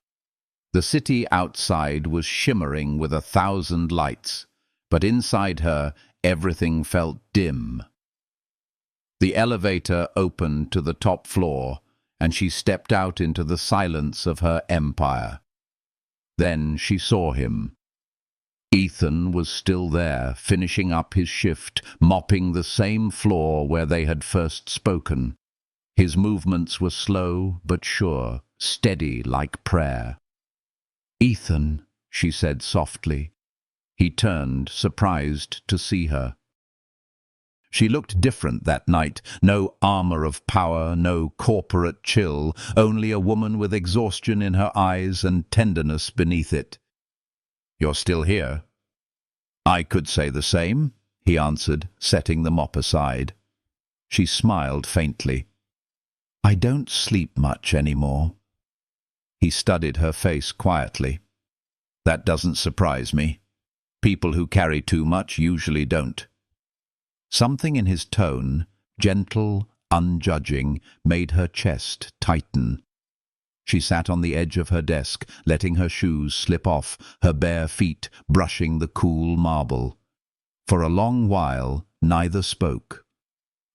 The city outside was shimmering with 1,000 lights, but inside her, everything felt dim. The elevator opened to the top floor, and she stepped out into the silence of her empire. Then she saw him. Ethan was still there, finishing up his shift, mopping the same floor where they had first spoken. His movements were slow but sure, steady like prayer. "Ethan," she said softly. He turned, surprised to see her. She looked different that night. No armor of power, no corporate chill, only a woman with exhaustion in her eyes and tenderness beneath it. "You're still here?" "I could say the same," he answered, setting the mop aside. She smiled faintly. "I don't sleep much anymore." He studied her face quietly. "That doesn't surprise me. People who carry too much usually don't." Something in his tone, gentle, unjudging, made her chest tighten. She sat on the edge of her desk, letting her shoes slip off, her bare feet brushing the cool marble. For a long while, neither spoke.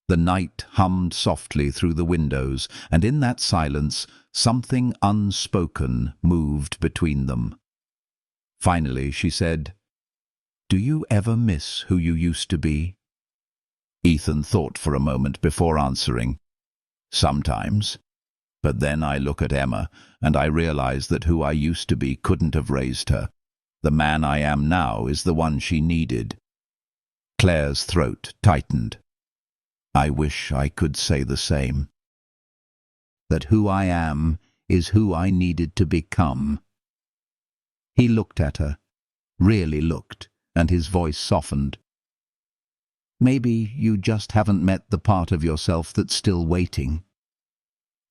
The night hummed softly through the windows, and in that silence, something unspoken moved between them. Finally, she said, "Do you ever miss who you used to be?" Ethan thought for a moment before answering. "Sometimes. But then I look at Emma, and I realize that who I used to be couldn't have raised her. The man I am now is the one she needed." Claire's throat tightened. "I wish I could say the same. That who I am is who I needed to become." He looked at her, really looked, and his voice softened. "Maybe you just haven't met the part of yourself that's still waiting."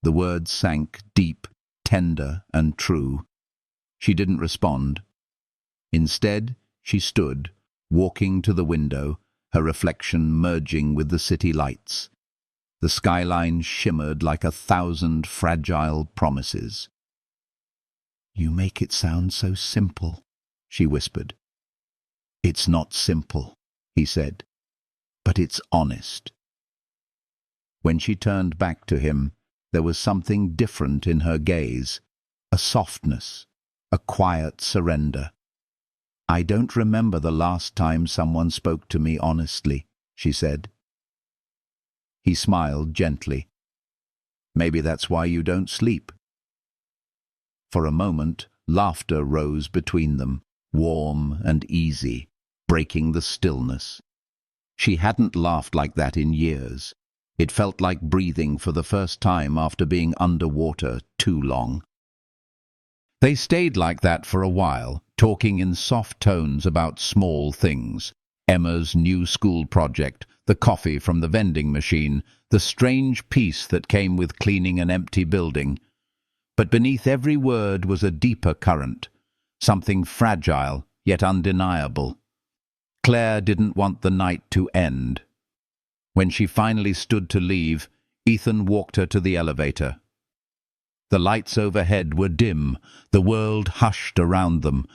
The words sank deep, tender, and true. She didn't respond. Instead, she stood, walking to the window, her reflection merging with the city lights. The skyline shimmered like 1,000 fragile promises. "You make it sound so simple," she whispered. "It's not simple," he said, "but it's honest." When she turned back to him, there was something different in her gaze, a softness, a quiet surrender. "I don't remember the last time someone spoke to me honestly," she said. He smiled gently. "Maybe that's why you don't sleep." For a moment, laughter rose between them, warm and easy, breaking the stillness. She hadn't laughed like that in years. It felt like breathing for the first time after being underwater too long. They stayed like that for a while, talking in soft tones about small things. Emma's new school project, the coffee from the vending machine, the strange peace that came with cleaning an empty building. But beneath every word was a deeper current, something fragile yet undeniable. Claire didn't want the night to end. When she finally stood to leave, Ethan walked her to the elevator. The lights overhead were dim, the world hushed around them.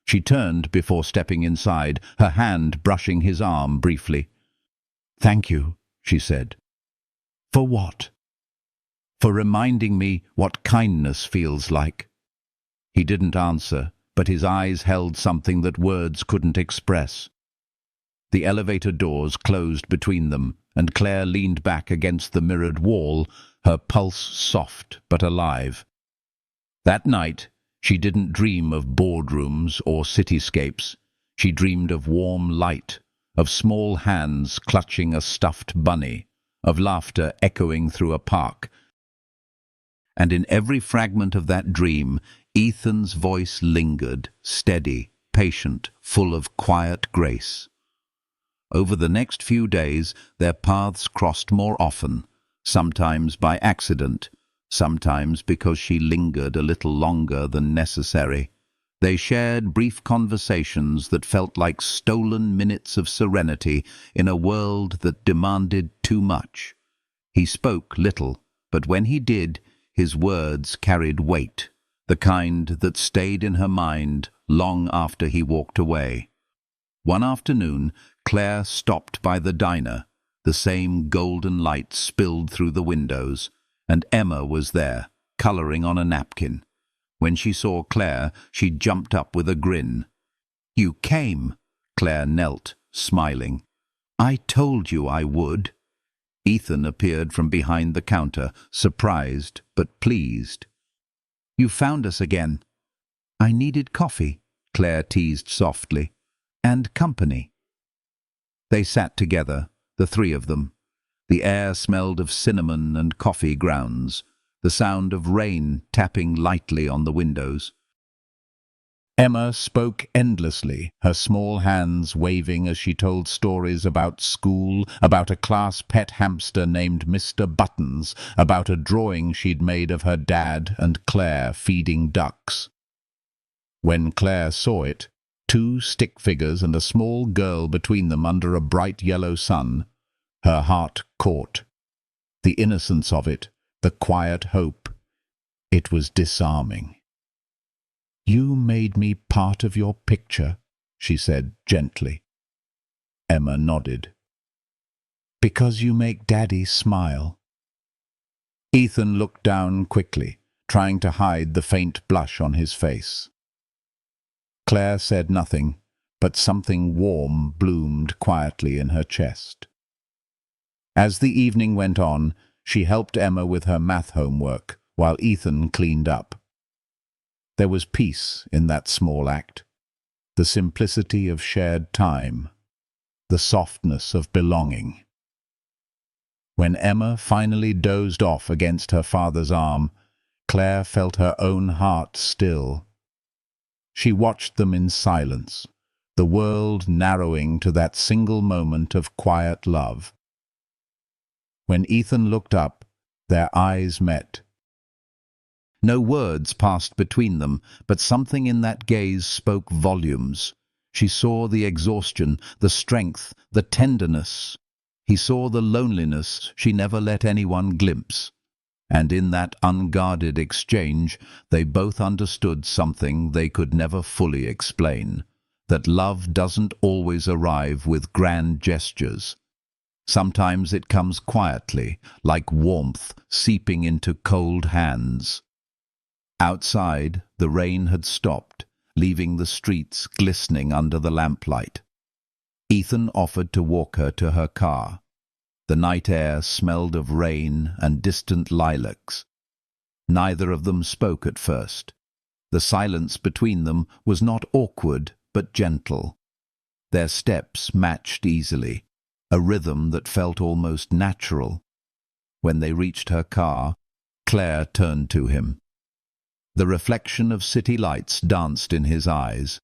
She turned before stepping inside, her hand brushing his arm briefly. "Thank you," she said. "For what?" "For reminding me what kindness feels like." He didn't answer, but his eyes held something that words couldn't express. The elevator doors closed between them, and Claire leaned back against the mirrored wall, her pulse soft but alive. That night, she didn't dream of boardrooms or cityscapes. She dreamed of warm light, of small hands clutching a stuffed bunny, of laughter echoing through a park. And in every fragment of that dream, Ethan's voice lingered, steady, patient, full of quiet grace. Over the next few days, their paths crossed more often, sometimes by accident, sometimes because she lingered a little longer than necessary. They shared brief conversations that felt like stolen minutes of serenity in a world that demanded too much. He spoke little, but when he did, his words carried weight, the kind that stayed in her mind long after he walked away. One afternoon, Claire stopped by the diner. The same golden light spilled through the windows, and Emma was there, colouring on a napkin. When she saw Claire, she jumped up with a grin. "You came." Claire knelt, smiling. "I told you I would." Ethan appeared from behind the counter, surprised but pleased. "You found us again." "I needed coffee," Claire teased softly, "and company." They sat together, the three of them. The air smelled of cinnamon and coffee grounds, the sound of rain tapping lightly on the windows. Emma spoke endlessly, her small hands waving as she told stories about school, about a class pet hamster named Mr. Buttons, about a drawing she'd made of her dad and Claire feeding ducks. When Claire saw it, two stick figures and a small girl between them under a bright yellow sun, her heart caught. The innocence of it, the quiet hope. It was disarming. "You made me part of your picture," she said gently. Emma nodded. "Because you make Daddy smile." Ethan looked down quickly, trying to hide the faint blush on his face. Claire said nothing, but something warm bloomed quietly in her chest. As the evening went on, she helped Emma with her math homework, while Ethan cleaned up. There was peace in that small act, the simplicity of shared time, the softness of belonging. When Emma finally dozed off against her father's arm, Claire felt her own heart still. She watched them in silence, the world narrowing to that single moment of quiet love. When Ethan looked up, their eyes met. No words passed between them, but something in that gaze spoke volumes. She saw the exhaustion, the strength, the tenderness. He saw the loneliness she never let anyone glimpse. And in that unguarded exchange, they both understood something they could never fully explain, that love doesn't always arrive with grand gestures. Sometimes it comes quietly, like warmth seeping into cold hands. Outside, the rain had stopped, leaving the streets glistening under the lamplight. Ethan offered to walk her to her car. The night air smelled of rain and distant lilacs. Neither of them spoke at first. The silence between them was not awkward, but gentle. Their steps matched easily, a rhythm that felt almost natural. When they reached her car, Claire turned to him. The reflection of city lights danced in his eyes.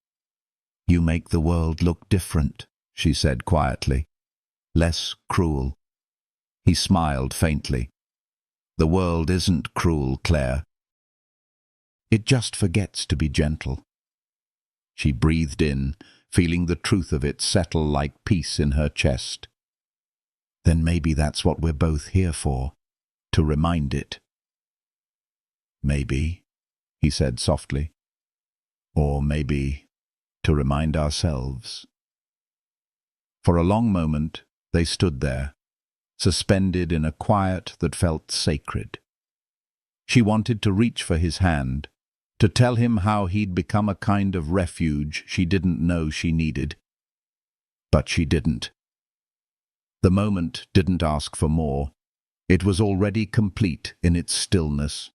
"You make the world look different," she said quietly. "Less cruel." He smiled faintly. "The world isn't cruel, Claire. It just forgets to be gentle." She breathed in, feeling the truth of it settle like peace in her chest. "Then maybe that's what we're both here for, to remind it." "Maybe," he said softly. "Or maybe to remind ourselves." For a long moment they stood there, suspended in a quiet that felt sacred. She wanted to reach for his hand, to tell him how he'd become a kind of refuge she didn't know she needed. But she didn't. The moment didn't ask for more. It was already complete in its stillness.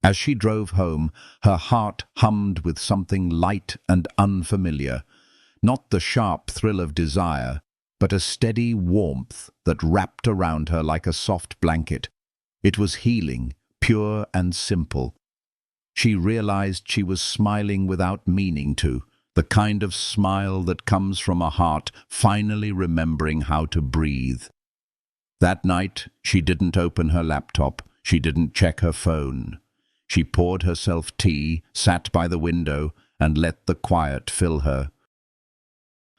As she drove home, her heart hummed with something light and unfamiliar, not the sharp thrill of desire, but a steady warmth that wrapped around her like a soft blanket. It was healing, pure and simple. She realized she was smiling without meaning to, the kind of smile that comes from a heart finally remembering how to breathe. That night, she didn't open her laptop, she didn't check her phone. She poured herself tea, sat by the window, and let the quiet fill her.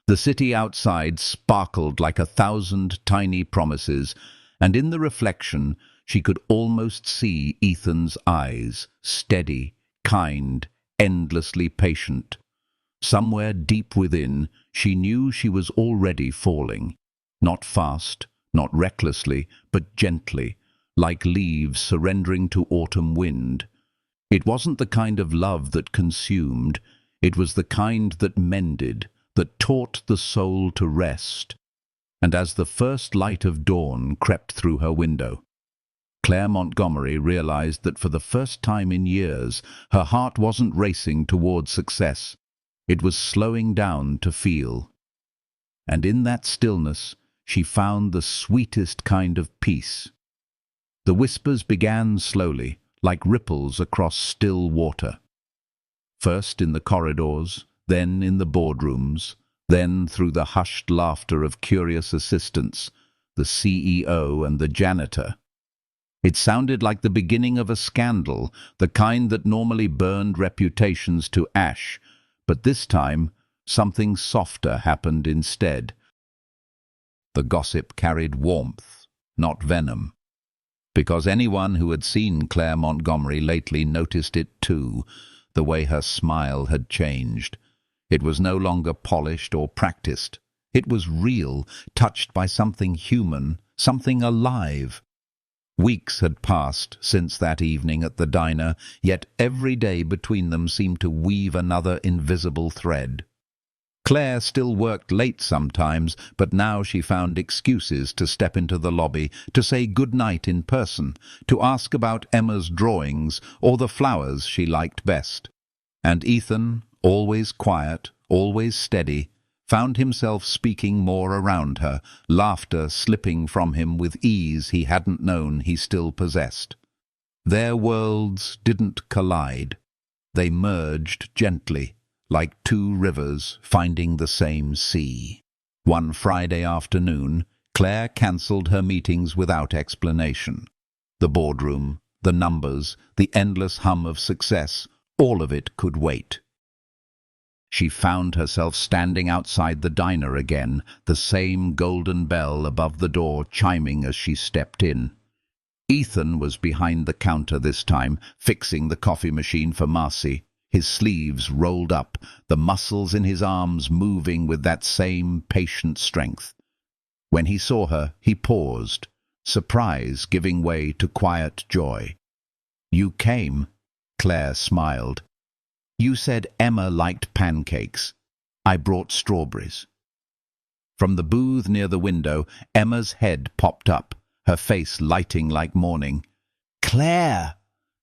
The city outside sparkled like 1,000 tiny promises, and in the reflection she could almost see Ethan's eyes, steady, kind, endlessly patient. Somewhere deep within, she knew she was already falling. Not fast, not recklessly, but gently, like leaves surrendering to autumn wind. It wasn't the kind of love that consumed, it was the kind that mended, that taught the soul to rest. And as the first light of dawn crept through her window, Claire Montgomery realized that for the first time in years, her heart wasn't racing toward success. It was slowing down to feel. And in that stillness, she found the sweetest kind of peace. The whispers began slowly, like ripples across still water. First in the corridors, then in the boardrooms, then through the hushed laughter of curious assistants, the CEO and the janitor. It sounded like the beginning of a scandal, the kind that normally burned reputations to ash, but this time something softer happened instead. The gossip carried warmth, not venom. Because anyone who had seen Claire Montgomery lately noticed it too, the way her smile had changed. It was no longer polished or practiced. It was real, touched by something human, something alive. Weeks had passed since that evening at the diner, yet every day between them seemed to weave another invisible thread. Claire still worked late sometimes, but now she found excuses to step into the lobby, to say good night in person, to ask about Emma's drawings or the flowers she liked best. And Ethan, always quiet, always steady, found himself speaking more around her, laughter slipping from him with ease he hadn't known he still possessed. Their worlds didn't collide. They merged gently, like two rivers finding the same sea. One Friday afternoon, Claire cancelled her meetings without explanation. The boardroom, the numbers, the endless hum of success, all of it could wait. She found herself standing outside the diner again, the same golden bell above the door chiming as she stepped in. Ethan was behind the counter this time, fixing the coffee machine for Marcy, his sleeves rolled up, the muscles in his arms moving with that same patient strength. When he saw her, he paused, surprise giving way to quiet joy. "You came," Claire smiled. "You said Emma liked pancakes. I brought strawberries." From the booth near the window, Emma's head popped up, her face lighting like morning. "Claire!"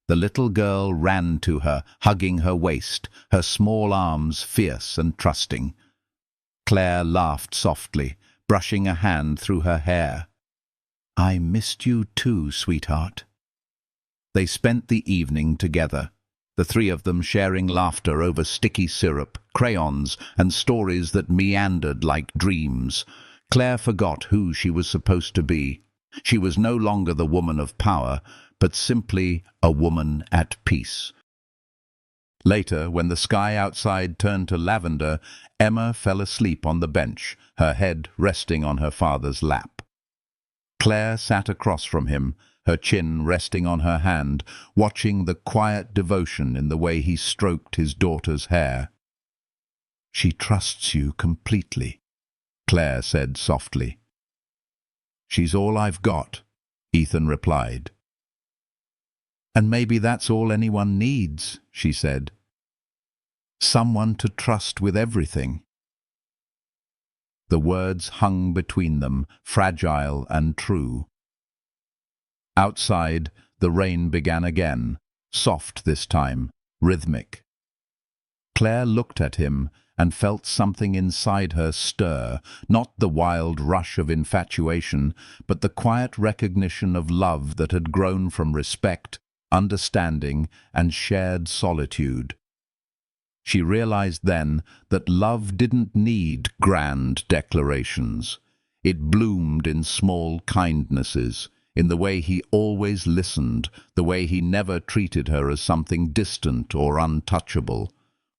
The little girl ran to her, hugging her waist, her small arms fierce and trusting. Claire laughed softly, brushing a hand through her hair. "I missed you too, sweetheart." They spent the evening together, the three of them sharing laughter over sticky syrup, crayons, and stories that meandered like dreams. Claire forgot who she was supposed to be. She was no longer the woman of power, but simply a woman at peace. Later, when the sky outside turned to lavender, Emma fell asleep on the bench, her head resting on her father's lap. Claire sat across from him, her chin resting on her hand, watching the quiet devotion in the way he stroked his daughter's hair. "She trusts you completely," Claire said softly. "She's all I've got," Ethan replied. "And maybe that's all anyone needs," she said. "Someone to trust with everything." The words hung between them, fragile and true. Outside, the rain began again, soft this time, rhythmic. Claire looked at him and felt something inside her stir, not the wild rush of infatuation, but the quiet recognition of love that had grown from respect, understanding, and shared solitude. She realized then that love didn't need grand declarations. It bloomed in small kindnesses, in the way he always listened, the way he never treated her as something distant or untouchable.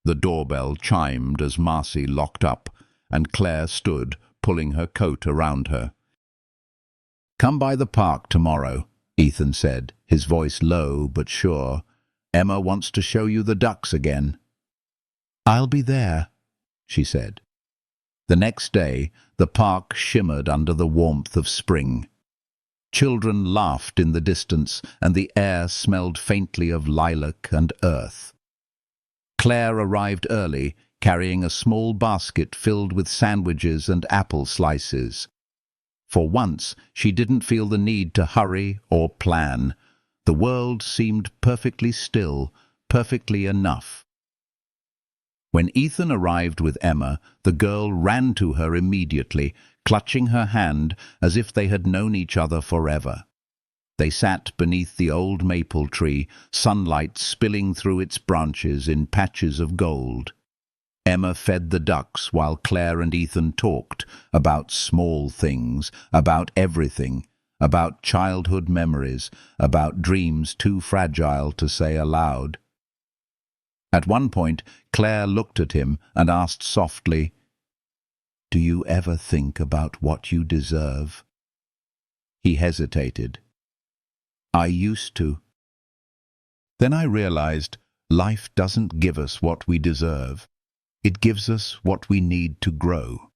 The doorbell chimed as Marcy locked up, and Claire stood, pulling her coat around her. "Come by the park tomorrow," Ethan said, his voice low but sure. "Emma wants to show you the ducks again." "I'll be there," she said. The next day, the park shimmered under the warmth of spring. Children laughed in the distance, and the air smelled faintly of lilac and earth. Claire arrived early, carrying a small basket filled with sandwiches and apple slices. For once, she didn't feel the need to hurry or plan. The world seemed perfectly still, perfectly enough. When Ethan arrived with Emma, the girl ran to her immediately, clutching her hand as if they had known each other forever. They sat beneath the old maple tree, sunlight spilling through its branches in patches of gold. Emma fed the ducks while Claire and Ethan talked about small things, about everything, about childhood memories, about dreams too fragile to say aloud. At one point, Claire looked at him and asked softly, "Do you ever think about what you deserve?" He hesitated. "I used to. Then I realized life doesn't give us what we deserve. It gives us what we need to grow."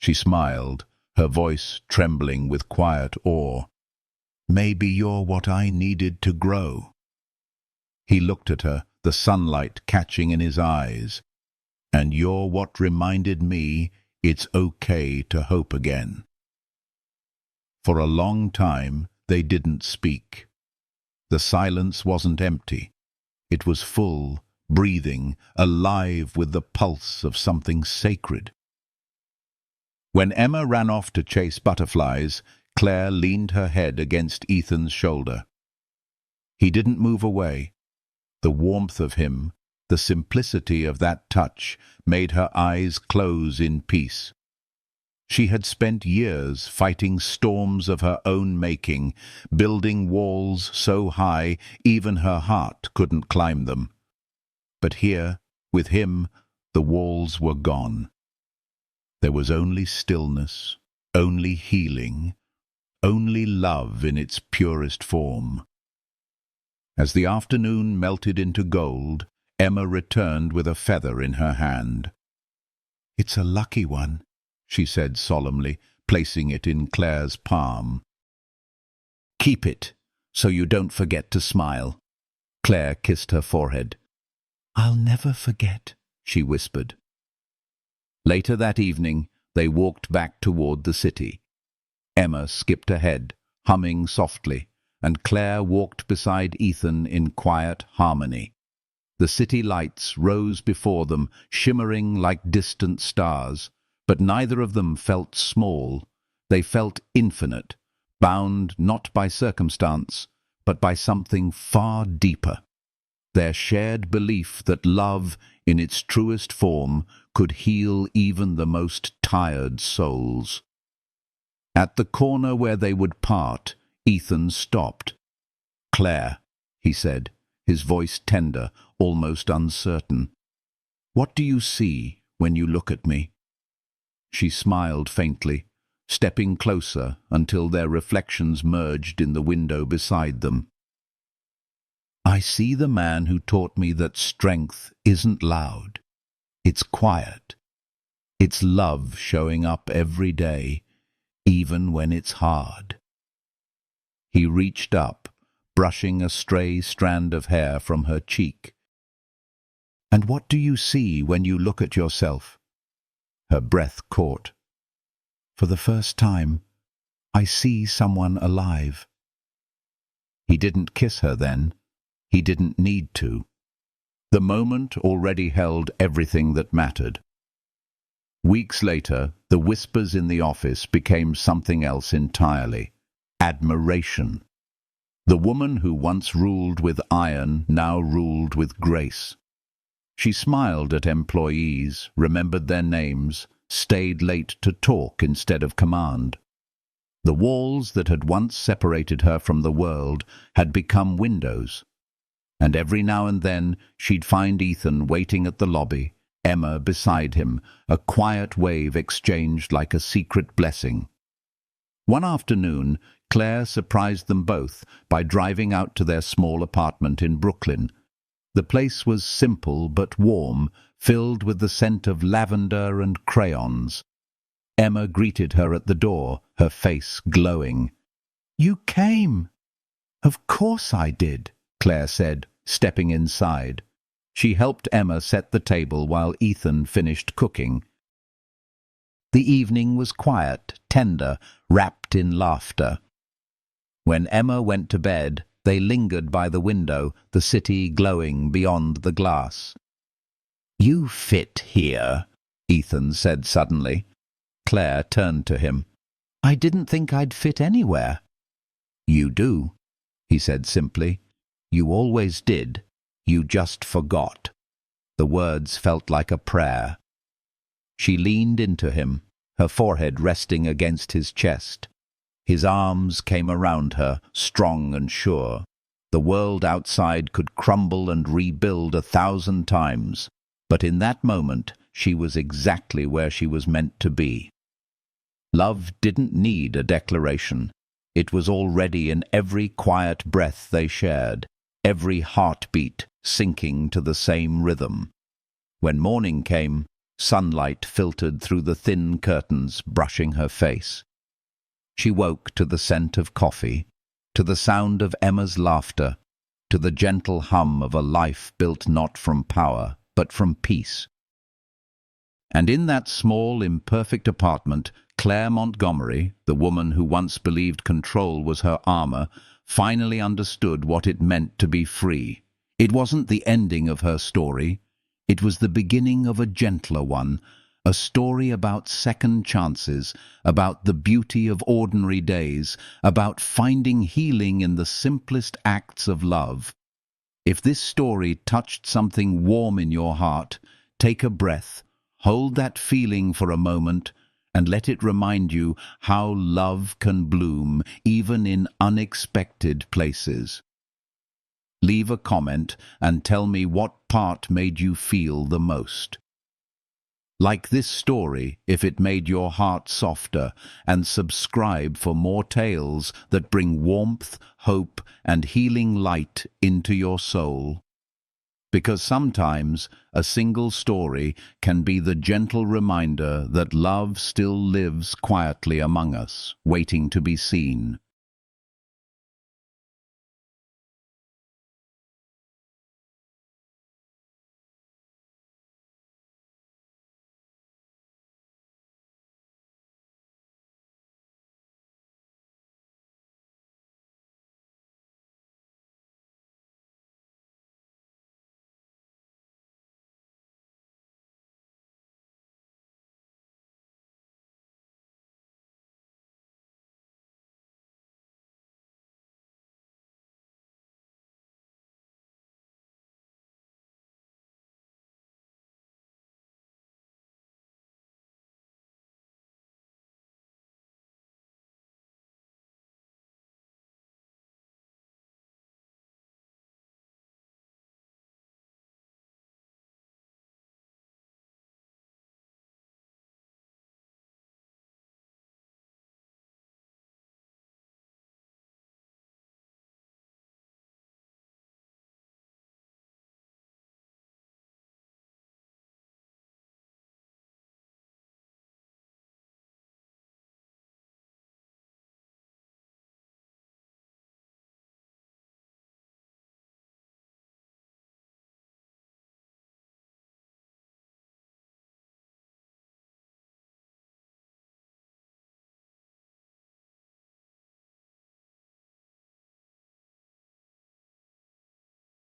She smiled, her voice trembling with quiet awe. "Maybe you're what I needed to grow." He looked at her, the sunlight catching in his eyes. "And you're what reminded me it's okay to hope again." For a long time, they didn't speak. The silence wasn't empty. It was full, breathing, alive with the pulse of something sacred. When Emma ran off to chase butterflies, Claire leaned her head against Ethan's shoulder. He didn't move away. The warmth of him, the simplicity of that touch, made her eyes close in peace. She had spent years fighting storms of her own making, building walls so high even her heart couldn't climb them. But here, with him, the walls were gone. There was only stillness, only healing, only love in its purest form. As the afternoon melted into gold, Emma returned with a feather in her hand. "It's a lucky one," she said solemnly, placing it in Claire's palm. "Keep it, so you don't forget to smile." Claire kissed her forehead. "I'll never forget," she whispered. Later that evening, they walked back toward the city. Emma skipped ahead, humming softly, and Claire walked beside Ethan in quiet harmony. The city lights rose before them, shimmering like distant stars, but neither of them felt small. They felt infinite, bound not by circumstance, but by something far deeper. Their shared belief that love, in its truest form, could heal even the most tired souls. At the corner where they would part, Ethan stopped. "Claire," he said, his voice tender, almost uncertain. "What do you see when you look at me?" She smiled faintly, stepping closer until their reflections merged in the window beside them. "I see the man who taught me that strength isn't loud. It's quiet. It's love showing up every day, even when it's hard." He reached up, brushing a stray strand of hair from her cheek. "And what do you see when you look at yourself?" Her breath caught. For the first time, I see someone alive. He didn't kiss her then. He didn't need to. The moment already held everything that mattered. Weeks later, the whispers in the office became something else entirely. Admiration. The woman who once ruled with iron now ruled with grace. She smiled at employees, remembered their names, stayed late to talk instead of command. The walls that had once separated her from the world had become windows. And every now and then she'd find Ethan waiting at the lobby, Emma beside him, a quiet wave exchanged like a secret blessing. One afternoon, Claire surprised them both by driving out to their small apartment in Brooklyn. The place was simple but warm, filled with the scent of lavender and crayons. Emma greeted her at the door, her face glowing. "You came!" "Of course I did," Claire said, stepping inside. She helped Emma set the table while Ethan finished cooking. The evening was quiet, tender, wrapped in laughter. When Emma went to bed, they lingered by the window, the city glowing beyond the glass. "You fit here," Ethan said suddenly. Claire turned to him. "I didn't think I'd fit anywhere." "You do," he said simply. "You always did. You just forgot." The words felt like a prayer. She leaned into him, her forehead resting against his chest. His arms came around her, strong and sure. The world outside could crumble and rebuild 1,000 times, but in that moment she was exactly where she was meant to be. Love didn't need a declaration. It was already in every quiet breath they shared, every heartbeat sinking to the same rhythm. When morning came, sunlight filtered through the thin curtains, brushing her face. She woke to the scent of coffee, to the sound of Emma's laughter, to the gentle hum of a life built not from power, but from peace. And in that small, imperfect apartment, Claire Montgomery, the woman who once believed control was her armor, finally understood what it meant to be free. It wasn't the ending of her story. It was the beginning of a gentler one, a story about second chances, about the beauty of ordinary days, about finding healing in the simplest acts of love. If this story touched something warm in your heart, take a breath, hold that feeling for a moment, and let it remind you how love can bloom even in unexpected places. Leave a comment and tell me what part made you feel the most. Like this story if it made your heart softer, and subscribe for more tales that bring warmth, hope, and healing light into your soul. Because sometimes a single story can be the gentle reminder that love still lives quietly among us, waiting to be seen.